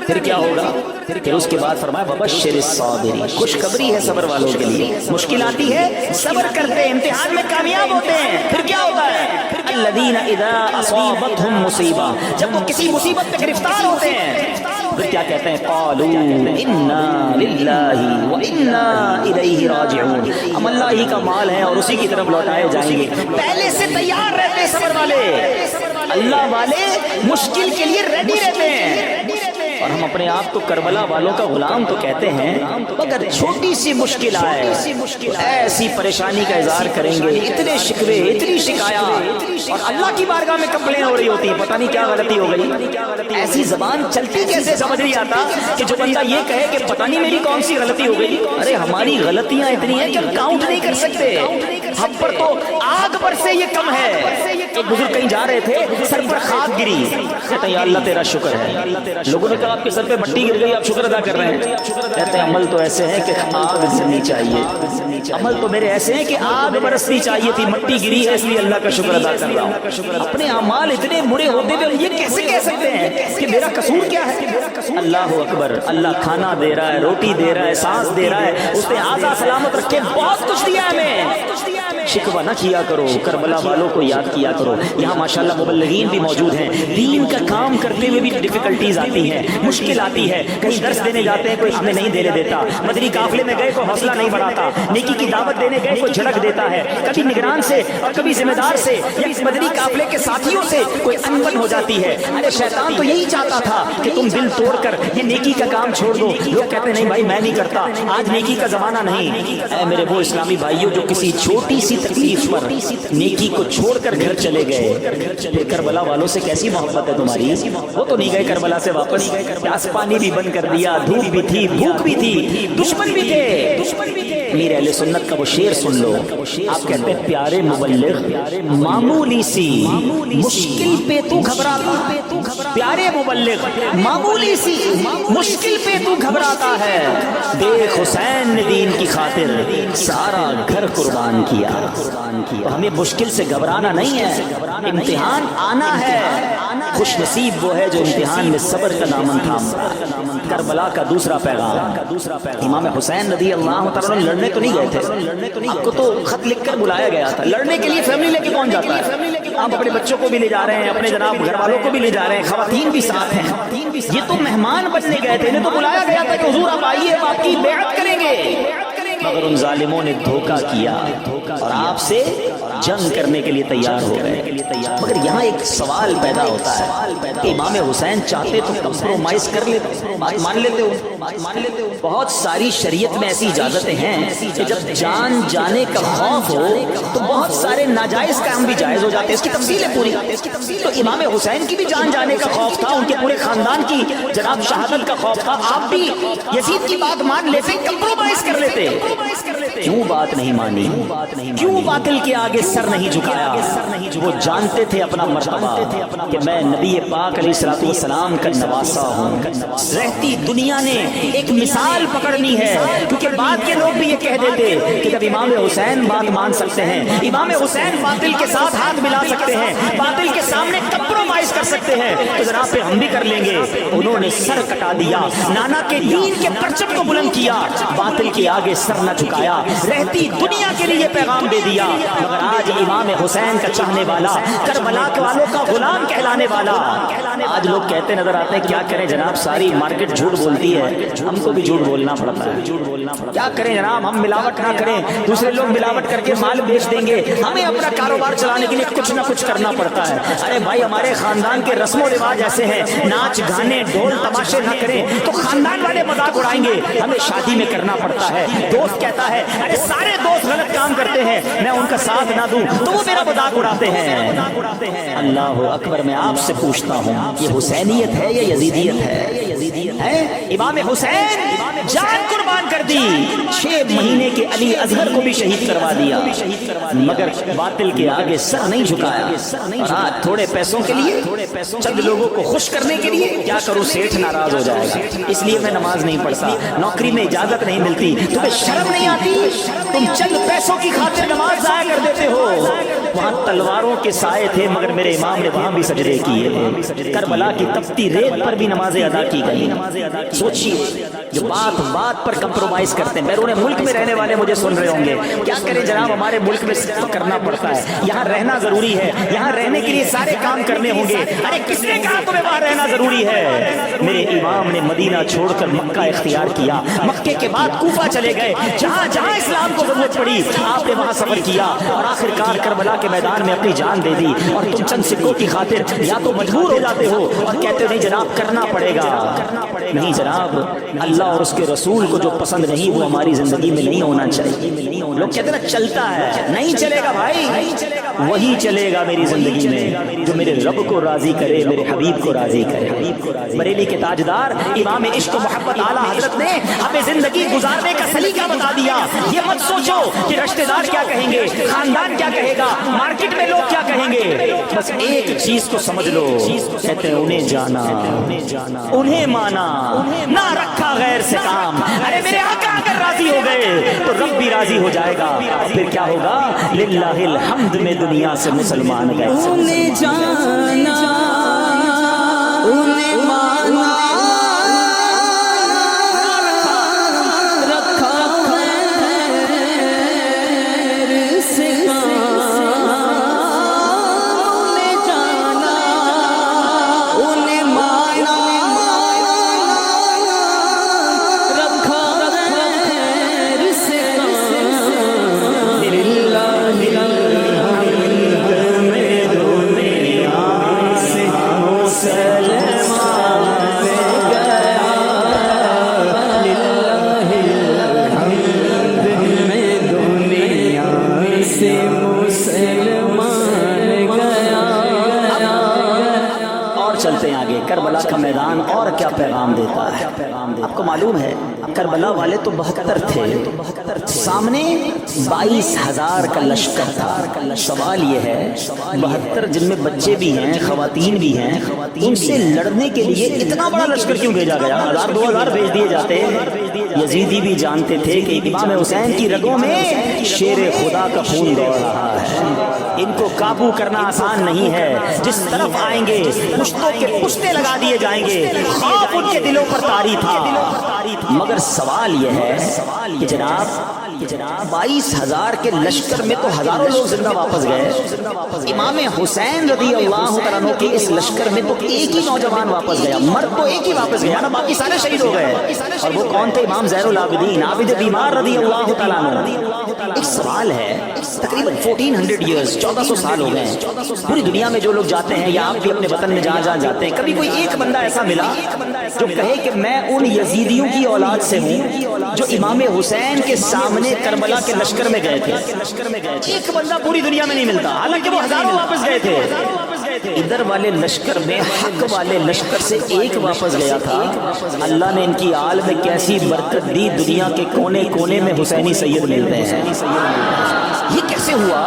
پھر کیا ہوگا؟ پھر اس کے بعد فرمایا وبشر الصابرین، خوشخبری ہے صبر والوں کے لیے۔ مشکل آتی ہے، صبر کرتے ہیں، امتحان میں کامیاب ہوتے ہیں۔ پھر کیا ہوتا ہے؟ الذین اذا اصابتهم مصیبہ، جب وہ کسی مصیبت پہ گرفتار ہوتے ہیں پھر کیا کہتے ہیں؟ قالوا انا للہ وانا الیہ راجعون، ہم اللہ ہی کا مال ہے اور اسی کی طرف لوٹائے جائیں گے۔ پہلے سے تیار رہتے صبر والے، اللہ والے مشکل کے لیے ریڈی رہتے ہیں۔ اور ہم اپنے آپ کو کربلا والوں کا غلام تو کہتے ہیں، مگر چھوٹی سی مشکل آئے ایسی پریشانی کا اظہار کریں گے، اتنے شکوے، اتنی شکایات، اور اللہ کی بارگاہ میں کمپلین ہو رہی ہوتی ہے، پتہ نہیں کیا غلطی ہو گئی۔ ایسی زبان چلتی کیسے سمجھ نہیں آتا کہ جو بندہ یہ کہے کہ پتہ نہیں میری کون سی غلطی ہو گئی۔ ارے ہماری غلطیاں اتنی ہیں کہ ہم کاؤنٹ نہیں کر سکتے، ہم پر تو آگ پر سے یہ کم ہے۔ ایک بزرگ کہیں جا رہے تھے، سر پر خاک گری، کہتے ہیں یا اللہ تیرا شکر ہے۔ لوگوں نے کہا آپ کے سر پہ مٹی گر گئی، آپ شکر ادا کر رہے ہیں؟ کہتے ہیں عمل تو ایسے ہیں کہ آگ گرنی چاہیے، عمل تو میرے ایسے ہیں کہ آگ برسنی چاہیے تھی، مٹی گری ہے اس لیے اللہ کا شکر ادا کر رہا ہوں۔ اپنے اعمال اتنے برے ہوتے ہوئے یہ کیسے کہہ سکتے ہیں کہ میرا قصور کیا ہے؟ اللہ اکبر، اللہ کھانا دے رہا ہے، روٹی دے رہا ہے، سانس دے رہا ہے، اس نے آزاد سلامت رکھے، بہت کچھ دیا ہمیں۔ شکوہ نہ کیا کرو، کربلا والوں کو یاد کیا کرو۔ یہاں ماشاءاللہ مبلغین بھی موجود ہیں، دین کا کام کرتے ہوئے بھی ڈیفیکلٹیز آتی ہیں، مشکل آتی ہے۔ کہیں درس دینے جاتے ہیں، کوئی ہمیں نہیں دینے دیتا، مدنی قافلے میں گئے کوئی حوصلہ نہیں بڑھاتا، نیکی کی دعوت دینے گئے کوئی جھڑک دیتا ہے، کبھی نگران سے اور کبھی ذمہ دار سے یا مدنی قافلے کے ساتھیوں سے کوئی انبن ہو جاتی ہے۔ ارے شیطان تو یہی چاہتا تھا کہ تم دل توڑ کر یہ نیکی کا کام چھوڑ دو۔ لوگ کہتے ہیں نہیں بھائی میں نہیں کرتا، آج نیکی کا زمانہ نہیں۔ اے میرے وہ اسلامی بھائیوں جو کسی چھوٹی سی تکلیف پر نیکی کو چھوڑ کر گھر چلے گئے، کربلا والوں سے کیسی محبت ہے تمہاری؟ وہ تو نہیں گئے کربلا سے واپس، پیاس پانی بھی بند کر دیا، دھوپ بھی تھی، بھوک بھی تھی، دشمن بھی تھے۔ امیر اہل سنت کا وہ شعر سن لو، آپ کہتے ہیں پیارے مبلغ معمولی سی مشکل پہ تو گھبراتا، پیارے مبلغ معمولی سی مشکل پہ تو گھبراتا ہے، دیکھ حسین نے دین کی خاطر سارا گھر قربان کیا۔ تو ہمیں مشکل سے گھبرانا نہیں ہے، امتحان آنا ہے۔ خوش نصیب وہ ہے جو امتحان میں صبر کا دامن تھامتا۔ کربلا کا دوسرا پیغام، امام حسین رضی اللہ تعالیٰ لڑنے تو نہیں گئے تھے، آپ کو تو خط لکھ کر بلایا گیا تھا۔ لڑنے کے لیے فیملی لے کے کون جاتا ہے؟ آپ اپنے بچوں کو بھی لے جا رہے ہیں، اپنے جناب گھر والوں کو بھی لے جا رہے ہیں، خواتین بھی ساتھ ہیں، یہ تو مہمان بننے گئے تھے، انہیں تو بلایا گیا تھا کہ حضور آپ آئیے، ہم آپ کی بیعت کریں گے، مگر ان ظالموں نے دھوکہ کیا اور آپ سے جنگ کرنے کے لیے تیار ہو گئے۔ مگر یہاں ایک سوال پیدا ہوتا ہے کہ امام حسین چاہتے تو کمپرومائز کر لیتے، مان لیتے ہو۔ بہت ساری شریعت میں ایسی اجازتیں ہیں کہ جب جان جانے کا خوف ہو تو بہت سارے ناجائز کام بھی جائز ہو جاتے ہیں، اس کی تفصیل ہے پوری۔ تو امام حسین کی بھی جان جانے کا خوف تھا، ان کے پورے خاندان کی جناب شہادت کا خوف تھا، آپ بھی یزید کی بات مان لیتے، کمپرومائز کر لیتے۔ کیوں بات نہیں مانی؟ کیوں باطل کے آگے سر نہیں جھکایا؟ وہ جانتے تھے اپنا مرتبہ کہ میں نبی پاک علیہ الصلوۃ والسلام کا نواسا ہوں۔ رہتی دنیا نے ایک مثال پکڑنی ہے، کیونکہ بعد کے لوگ بھی یہ کہہ دیتے کہ جب امام حسین بات مان سکتے ہیں، امام حسین باطل کے ساتھ ہاتھ ملا سکتے ہیں، باطل کے سامنے کمپرومائز کر سکتے ہیں، تو ذرا پہ ہم بھی کر لیں گے۔ انہوں نے سر کٹا دیا، نانا کے دین کے پرچم کو بلند کیا، باطل کے آگے سر نہ جھکایا، رہتی دنیا کے لیے پیغام دے دیا، مگر آج امام حسین کا چاہنے والا، کربلا والوں کا غلام کہلانے والا۔ آج لوگ کہتے نظر آتے ہیں کیا کریں جناب، ساری مارکیٹ جھوٹ بولتی ہے، ہم کو بھی جھوٹ بولنا پڑتا ہے، کیا کریں جناب، ہم ملاوٹ نہ کریں، دوسرے لوگ ملاوٹ کر کے مال بیچ دیں گے، ہمیں اپنا کاروبار چلانے کے لیے کچھ نہ کچھ کرنا پڑتا ہے۔ ارے بھائی ہمارے خاندان کے رسم و رواج ایسے ہیں، ناچ گانے ڈھول تماشے نہ کریں تو خاندان والے مذاق اڑائیں گے، ہمیں شادی میں کرنا پڑتا ہے۔ دوست کہتا ہے ارے سارے دوست غلط کام کرتے ہیں، میں ان کا ساتھ نہ دوں تو وہ میرا مذاق اڑاتے ہیں۔ اللہ اکبر، میں آپ سے پوچھتا ہوں یہ حسینیت ہے یا یزیدیت ہے؟ امام حسین جان قربان کر دی، 6 مہینے کے علی اصغر کو بھی شہید کروا دیا، مگر باطل کے آگے سر نہیں جھکایا۔ اور آج تھوڑے پیسوں کے لیے، چند لوگوں کو خوش کرنے کے لیے، کیا کروں سیٹھ ناراض ہو جائے گا اس لیے میں نماز نہیں پڑھتا، نوکری میں اجازت نہیں ملتی، تمہیں شرم نہیں آتی؟ تم چند پیسوں کی خاطر نماز ضائع کر دیتے ہو۔ وہاں تلواروں کے سائے تھے مگر میرے امام نے وہاں بھی سجدے کیے تھے، کربلا کی تپتی ریت پر بھی نمازیں ادا کی گئی۔ سوچیے جو بات بات پر کمپرومائز کرتے ہیں، بیرون ملک میں رہنے والے مجھے سن رہے ہوں گے، کیا کریں جناب ہمارے ملک میں کرنا پڑتا ہے، یہاں رہنا ضروری ہے، یہاں رہنے کے لیے سارے کام کرنے ہوں گے۔ ارے کس نے کہا تمہیں وہاں رہنا ضروری ہے؟ میرے امام نے مدینہ چھوڑ کر مکہ اختیار کیا، مکے کے بعد کوفہ چلے گئے، جہاں جہاں اسلام کو ضرورت پڑی آپ نے وہاں سفر کیا، اور آخر کار کربلا کے میدان میں اپنی جان دے دی۔ اور تم چند سکوں کی خاطر یا تو مجبور ہو جاتے ہو اور کہتے نہیں جناب کرنا پڑے گا۔ نہیں جناب، اللہ اور اس کے رسول کو جو پسند نہیں وہ ہماری زندگی میں نہیں ہونا چاہیے۔ لوگ کہتے ہیں چلتا ہے، نہیں چلے گا بھائی، وہی چلے گا میری زندگی میں جو میرے رب کو راضی کرے، میرے حبیب کو راضی کرے۔ بریلی کے تاجدار امام عشق و محبت اعلیٰ حضرت نے ہمیں زندگی گزارنے کا سلیقہ بتا دیا۔ یہ مت سوچو کہ رشتہ دار کیا کہیں گے، خاندان کیا کہے گا، مارکیٹ میں لوگ کیا کہیں گے، بس ایک چیز کو سمجھ لو، کہتے ہیں انہیں جانا، انہیں مانا، نہ رکھا غیر سے کام۔ ارے میرے آقا اگر راضی ہو گئے تو رب بھی راضی ہو جائے گا، اور پھر کیا ہوگا؟ للہ الحمد میں دنیا سے مسلمان گئے۔ انہیں جانا، انہیں مانا، رکھا خیر سے کام۔ انہیں جانا، انہیں مانا، رکھا خیر سے کام۔ للہ چلتے ہیں آگے، کربلا کا میدان اور کیا پیغام دیتا ہے۔ آپ کو معلوم ہے کربلا والے تو 72 تھے، سامنے 22,000 کا لشکر تھا۔ سوال یہ ہے 72 جن میں بچے بھی ہیں، خواتین بھی ہیں، ان سے لڑنے کے لیے اتنا بڑا لشکر کیوں بھیجا گیا؟ 1000-2000 بھیج دیے جاتے۔ یزیدی بھی جانتے تھے کہ امام حسین کی رگوں میں شیر خدا کا خون دوڑ رہا ہے، ان کو قابو کرنا آسان نہیں ہے، جس طرف آئیں گے پشتوں کے پشتے لگا دیے جائیں گے۔ خوف ان کے دلوں پر طاری تھا، مگر سوال یہ ہے کہ جناب 22,000 کے لشکر میں تو ہزاروں لوگ زندہ واپس گئے، امام حسین رضی اللہ تعالیٰ عنہ کے اس لشکر میں تو ایک ہی نوجوان واپس گیا، مرد تو ایک ہی واپس گیا نا، باقی سارے شہید ہو گئے۔ اور وہ کون تھے؟ امام زین العابدین عابد بیمار رضی اللہ تعالیٰ عنہ۔ ایک سوال ہے، تقریباً 1400 ایئرز، 1400 سال ہو گئے ہیں، پوری دنیا میں جو لوگ جاتے ہیں یا آپ بھی اپنے وطن میں جہاں جہاں جاتے ہیں، کبھی کوئی ایک بندہ ایسا ملا جو کہے کہ میں ان یزیدیوں کی اولاد سے ہوں جو امام حسین کے سامنے کربلا کے لشکر میں گئے تھے؟ ایک بندہ پوری دنیا میں نہیں ملتا، حالانکہ وہ ہزاروں واپس گئے تھے۔ ادھر والے لشکر میں حق والے لشکر سے ایک واپس گیا تھا، اللہ نے ان کی آل میں کیسی برکت دی، دنیا کے کونے کونے میں حسینی سید ملتے ہیں۔ یہ کیسے ہوا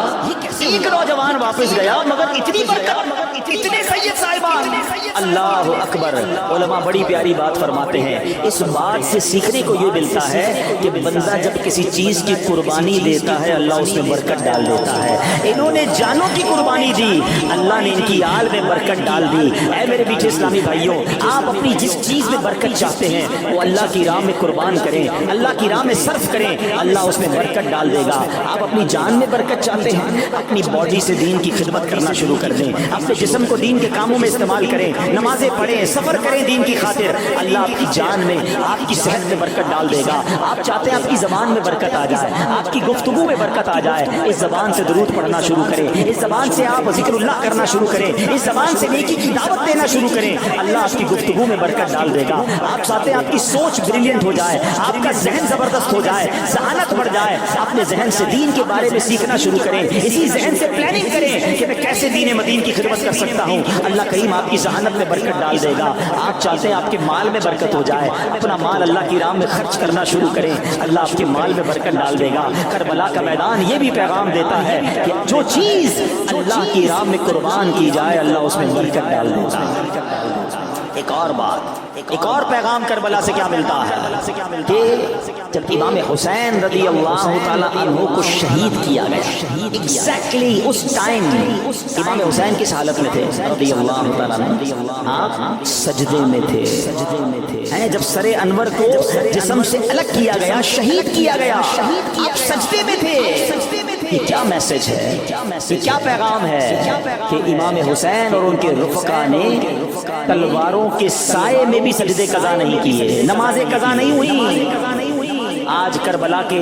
ایک نوجوان واپس گیا مگر اتنی برکت، اتنے سید صاحبان، اللہ اکبر۔ علماء بڑی پیاری بات فرماتے ہیں، اس بات سے سیکھنے کو یہ ملتا ہے کہ بندہ جب کسی چیز کی قربانی دیتا ہے اللہ اس میں برکت ڈال دیتا ہے۔ انہوں نے جانوں کی قربانی دی، اللہ نے ان کی آل میں برکت ڈال دی۔ اے میرے میٹھے اسلامی بھائیوں، آپ اپنی جس چیز میں برکت چاہتے ہیں وہ اللہ کی راہ میں قربان کریں، اللہ کی راہ میں صرف کریں، اللہ اس میں برکت ڈال دے گا۔ آپ اپنی جان میں برکت چاہتے ہیں، اپنی باڈی سے دین کی خدمت کرنا شروع کر دیں، اپنے جسم کو دین کے کاموں میں استعمال کریں، نمازیں پڑھیں، سفر کریں دین کی خاطر، اللہ آپ کی جان میں، آپ کی صحت میں برکت ڈال دے گا۔ آپ چاہتے ہیں آپ کی زبان میں برکت آ جائے، آپ کی گفتگو میں برکت آ جائے، اس زبان سے درود پڑھنا شروع کریں، اس زبان سے آپ ذکر اللہ کرنا شروع کریں، اس زبان سے نیکی کی دعوت دینا شروع کریں، اللہ آپ کی گفتگو میں برکت ڈال دے گا۔ آپ چاہتے ہیں آپ کی سوچ بریلینٹ ہو جائے، آپ کا ذہن زبردست ہو جائے، ذہانت بڑھ جائے، اپنے ذہن سے دین کے بارے میں سیکھنا شروع کریں، اسی ذہن سے پلاننگ کریں کہ میں کیسے دین مدین کی خدمت کر سکتا ہوں، اللہ کریم آپ کی ذہانت میں برکت ڈال دے گا۔ آپ چاہتے ہیں آپ کے مال میں برکت ہو جائے، اپنا مال اللہ کی راہ میں خرچ کرنا شروع کریں، اللہ آپ کے مال میں برکت ڈال دے گا۔ کربلا کا میدان یہ بھی پیغام دیتا ہے کہ جو چیز اللہ کی راہ میں قربان کی جائے اللہ اس میں برکت ڈال دیتا ہے۔ ایک اور بات، ایک اور پیغام کربلا سے کیا ملتا ہے کہ جب امام حسین رضی اللہ تعالی عنہ کو شہید کیا گیا، ایگزیکٹلی اس ٹائم امام حسین کس حالت میں تھے رضی اللہ تعالی عنہ؟ آپ سجدے میں تھے، جب سر انور کو جسم سے الگ کیا گیا، شہید کیا گیا، آپ سجدے میں تھے۔ یہ کیا میسج ہے، یہ کیا پیغام ہے کہ امام حسین اور ان کے رفقا نے تلواروں کے سائے میں بھی سجدے قضا نہیں کیے، نمازیں قضا نہیں ہوئی۔ آج کربلا کے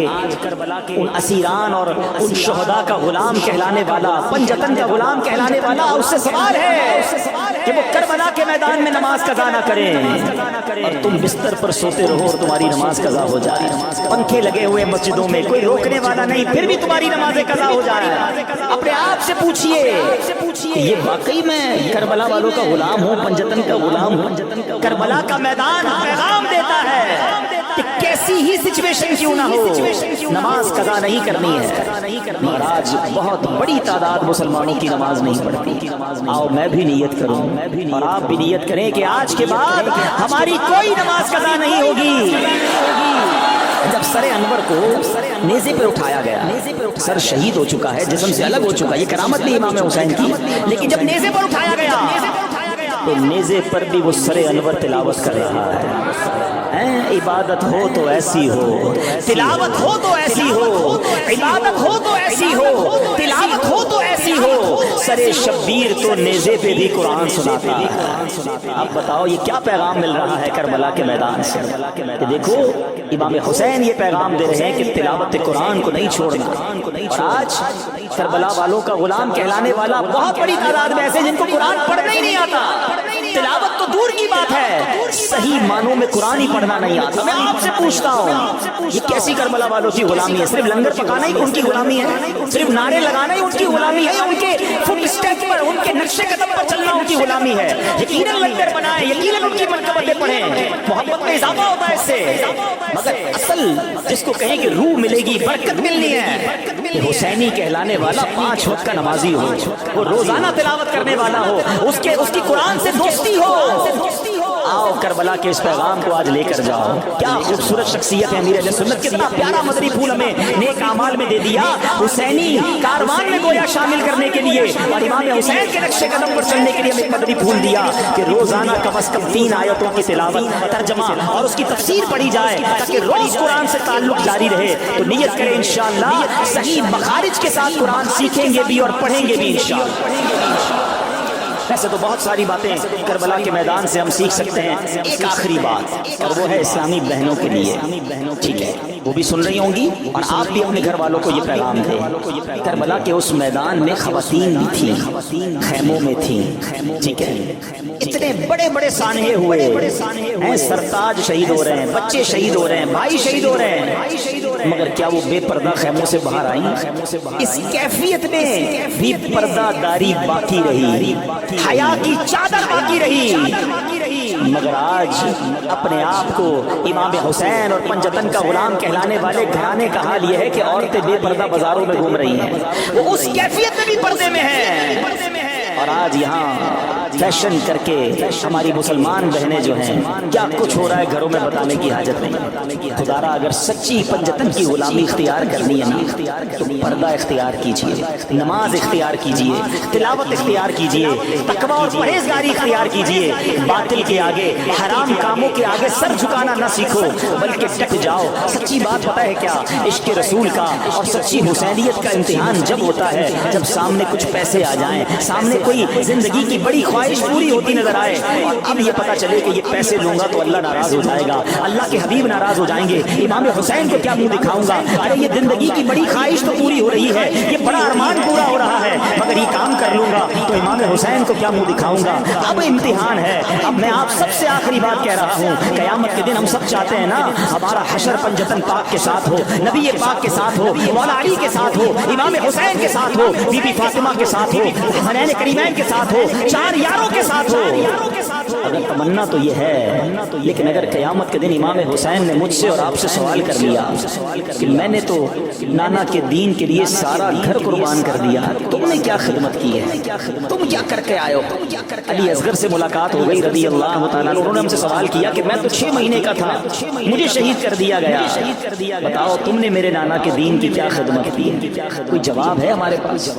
ان اسیران اور ان شہداء کا غلام کہلانے والا، پنجتن کا غلام کہلانے والا، اس سے سوال ہے کہ وہ کربلا کے میدان میں نماز قضا نہ کریں اور تم بستر پر سوتے رہو اور تمہاری نماز قضا ہو جائے، پنکھے لگے ہوئے مسجدوں میں، کوئی روکنے والا نہیں، پھر بھی تمہاری نمازیں قضا ہو جائے۔ اپنے آپ سے پوچھئے کہ یہ واقعی میں کربلا والوں کا غلام ہوں، پنجتن کا غلام ہوں؟ کربلا کا میدان پیغام دیتا ہے کہ کیسی ہی سچویشن کیوں نہ ہو نماز قضا نہیں کرنی ہے۔ مگر آج بہت بڑی تعداد مسلمانوں کی نماز نہیں پڑھتی۔ آؤ میں بھی نیت کروں اور آپ بھی نیت کریں کہ آج کے بعد ہماری کوئی نماز قضا نہیں ہوگی۔ جب سر انور کو نیزے پر اٹھایا گیا، سر شہید ہو چکا ہے، جسم سے الگ ہو چکا ہے، یہ کرامت بھی امام حسین کی، لیکن جب نیزے پر اٹھایا گیا تو نیزے پر بھی وہ سر انور تلاوت کر رہا ہے۔ عبادت ہو تو ایسی ہو، تلاوت ہو تو ایسی ہو، عبادت ہو تو ایسی ہو، تلاوت ہو تو ایسی ہو، سر شبیر تو نیزے پہ بھی قرآن سناتا ہے۔ اب بتاؤ یہ کیا پیغام مل رہا ہے کربلا کے میدان سے؟ کہ دیکھو امام حسین یہ پیغام دے رہے ہیں کہ تلاوت قرآن کو نہیں چھوڑنا۔ اور آج کربلا والوں کا غلام کہلانے والا بہت بڑی تعداد میں ایسے جن کو قرآن پڑھنا ہی نہیں آتا، تلاوت تو دور کی بات ہے، صحیح معنوں میں قرآن ہی پڑھنا نہیں آتا۔ میں آپ سے پوچھتا ہوں یہ کیسی کربلا والوں کی غلامی ہے؟ صرف لنگر پکانا ہی ان کی غلامی ہے؟ صرف نعرے لگانا ہی ان کی غلامی ہے؟ ان کے فٹ اسٹیپ پر، ان کے نقشے قدم پر چلنا ان کی غلامی ہے؟ یقیناً لنگر بنائیں، یقیناً ان کی منقبتیں پڑھیں، محبت میں اضافہ ہوتا ہے اس سے، مگر اصل جس کو کہیں کہ روح ملے گی، برکت ملنی ہے کہ حسینی کہلانے والا 5 وقت کا نمازی ہو، وہ روزانہ تلاوت کرنے والا ہو، اس کی قرآن سے دوستی ہو۔ آؤ کربلا کے اس پیغام کو آج لے کر جاؤ۔ کیا خوبصورت شخصیت ہے امیر اہل سنت، کتنا پیارا مدنی پھول ہمیں نیک اعمال میں دے دیا، حسینی کاروان میں گویا شامل کرنے کے لیے اور امام حسین کے نقش قدم پر چلنے کے لیے ہمیں مدنی پھول دیا کہ روزانہ کم از کم 3 آیتوں کی تلاوت، ترجمہ اور اس کی تفسیر پڑھی جائے تاکہ روز قرآن سے تعلق جاری رہے۔ تو نیت کریں انشاءاللہ صحیح مخارج کے ساتھ قرآن سیکھیں گے بھی اور پڑھیں گے بھی انشاءاللہ۔ ویسے تو بہت ساری باتیں کربلا کے میدان سے ہم سیکھ سکتے ہیں، ایک آخری بات اور وہ ہے اسلامی بہنوں کے لیے، ٹھیک ہے، وہ بھی سن رہی ہوں گی اور آپ بھی اپنے گھر والوں کو یہ پیغام دیں۔ کربلا کے اس میدان میں خواتین بھی تھیں، خیموں میں تھیں، ٹھیک ہے، اتنے بڑے بڑے سانحے ہوئے ہیں، سرتاج شہید ہو رہے ہیں، بچے شہید ہو رہے ہیں، بھائی شہید ہو رہے ہیں، مگر کیا وہ بے پردہ خیموں سے باہر آئیں؟ اس کیفیت میں بھی پردہ داری باقی رہی، حیا کی چادر باقی رہی، مگر آج اپنے آپ کو امام حسین اور پنجتن کا غلام کہلانے والے گھرانے کا حال یہ ہے کہ عورتیں بے پردہ بازاروں میں گھوم رہی ہیں، وہ اس کیفیت میں بھی پردے میں ہیں، اور آج یہاں فیشن کر کے ہماری مسلمان بہنیں جو ہیں کیا کچھ ہو رہا ہے گھروں میں بتانے کی حاجت نہیں۔ خدارا اگر سچی پنجتن کی غلامی اختیار کرنی ہے نا تو پردہ اختیار کیجئے، نماز اختیار کیجئے، تلاوت اختیار کیجئے، تقوی اور پرہیزگاری اختیار کیجئے۔ باطل کے آگے، حرام کاموں کے آگے سر جھکانا نہ سیکھو بلکہ ڈٹ جاؤ۔ سچی بات پتہ ہے کیا؟ عشق رسول کا اور سچی حسینیت کا امتحان جب ہوتا ہے جب سامنے کچھ پیسے آ جائیں، سامنے کوئی زندگی کی بڑی خواہش پوری ہوتی نظر آئے، اور اب یہ پتا چلے کہ یہ پیسے لوں گا تو اللہ ناراض ہو جائے گا، اللہ کے حبیب ناراض ہو جائیں گے، امام حسین کو کیا منہ دکھاؤں گا؟ ارے یہ زندگی کی بڑی خواہش تو پوری ہو رہی ہے، یہ بڑا ارمان پورا ہو رہا ہے، مگر یہ کام کر لوں گا تو امام حسین کو کیا منہ دکھاؤں گا؟ اب امتحان ہے۔ اب میں آپ سب سے آخری بات کہہ رہا ہوں، قیامت کے دن ہم سب چاہتے ہیں نا ہمارا حشر پنجتن پاک کے ساتھ ہو، نبی پاک کے ساتھ ہو، مولا علی کے ساتھ ہو، امام حسین کے ساتھ ہو، بی بی فاطمہ کے ساتھ ہو، حسنین کریمین کے ساتھ ہو، چار یاروں کے ساتھ ہو۔ اگر تمنا تو یہ ہے، لیکن اگر قیامت کے دن امام حسین نے مجھ سے اور آپ سے سوال کر لیا کہ میں نے تو نانا کے دین کے لیے سارا گھر قربان کر دیا، تم نے کیا خدمت کی ہے؟ تم کیا کر کے آئے ہو؟ علی اصغر سے ملاقات ہو گئی رضی اللہ تعالیٰ، انہوں نے ہم سے سوال کیا کہ میں تو 6 مہینے کا تھا، مجھے شہید کر دیا گیا، بتاؤ تم نے میرے نانا کے دین کی کیا خدمت کی ہے؟ کوئی جواب ہے ہمارے پاس؟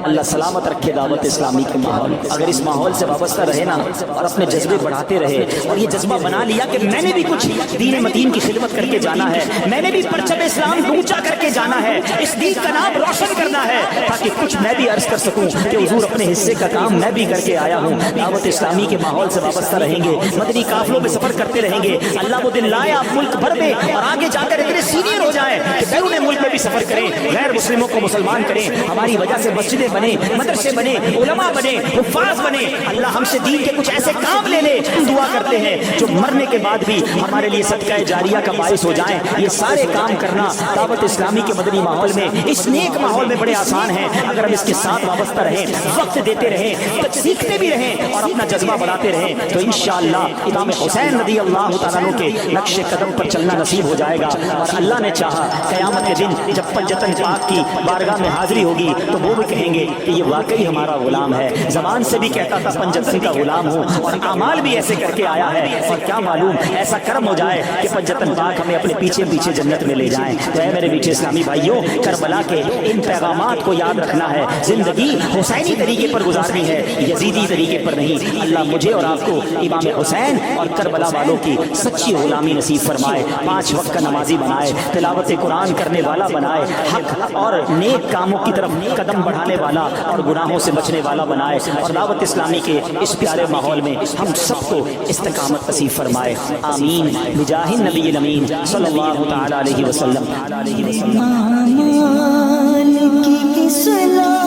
اللہ سلامت رکھے دعوت اسلامی کے ماحول۔ اگر اس ماحول سے وابستہ رہے نا اور اپنے جذبے بڑھاتے رہے اور یہ جذبہ بنا لیا کہ میں نے بھی کچھ دین متین کی خدمت کر کے جانا ہے، میں نے بھی پرچم اسلام اونچا کر کے جانا ہے، اس دین کا نام روشن کرنا ہے، تاکہ کچھ میں بھی عرض کر سکوں کہ حضور اپنے حصے کا کام میں بھی کر کے آیا ہوں۔ دعوت اسلامی کے ماحول سے وابستہ رہیں گے، مدنی قافلوں میں سفر کرتے رہیں گے، اللہ وہ دن لائے آپ ملک بھر میں اور آگے جا کر اتنے سینئر ہو جائیں کہ بیرون ملک میں بھی سفر کریں، غیر مسلموں کو مسلمان کریں، ہماری وجہ سے مسجدیں بنے، مدرسے بنے، علماء بنے، حفاظ بنے، اللہ ہم سے دین کے کچھ ایسے کام لے لے، دعا کرتے ہیں جو مرنے کے بعد بھی ہمارے لیے صدقہ جاریہ کا باعث ہو جائیں۔ یہ سارے کام کرنا دعوت اسلامی کے مدنی ماحول میں، اس نیک ماحول میں بڑے آسان ہیں اگر ہم اس کے ساتھ وابستہ رہیں، وقت دیتے رہیں، سیکھتے بھی رہیں اور اپنا جذبہ بڑھاتے رہیں، تو انشاءاللہ امام حسین رضی اللہ تعالیٰ عنہ کے نقش قدم پر چلنا نصیب ہو جائے گا۔ اور اللہ نے چاہا قیامت کے دن جب پنجتن پاک کی بارگاہ میں حاضری ہوگی تو وہ بھی کہیں گے کہ یہ واقعی ہمارا غلام ہے، زبان سے بھی کہتا تھا پنجتن کا غلام ہوں اور اعمال بھی ایسے کر کے آیا ہے، اور کیا معلوم ایسا کرم ہو جائے کہ پنجتن پاک ہمیں اپنے پیچھے پیچھے جنت میں لے جائیں۔ تو اے میرے میٹھے اسلامی بھائیوں، کربلا کے ان پیغامات کو یاد رکھنا ہے، زندگی حسینی طریقے پر گزارنی ہے، یزیدی طریقے پر نہیں۔ اللہ مجھے اور آپ کو امام حسین اور کربلا والوں کی سچی غلامی نصیب فرمائے، 5 وقت کا نمازی بنائے، تلاوت قرآن کرنے والا بنائے، حق اور نیک کاموں کی طرف قدم بڑھانے والا اور گناہوں سے بچنے والا بنائے، اور دعوت اسلامی کے اس پیارے ماحول میں ہم سب کو استقامت نصیب فرمائے، آمین بجاہ النبی الامین صلی اللہ تعالی علیہ وسلم۔ مالک کی صلاح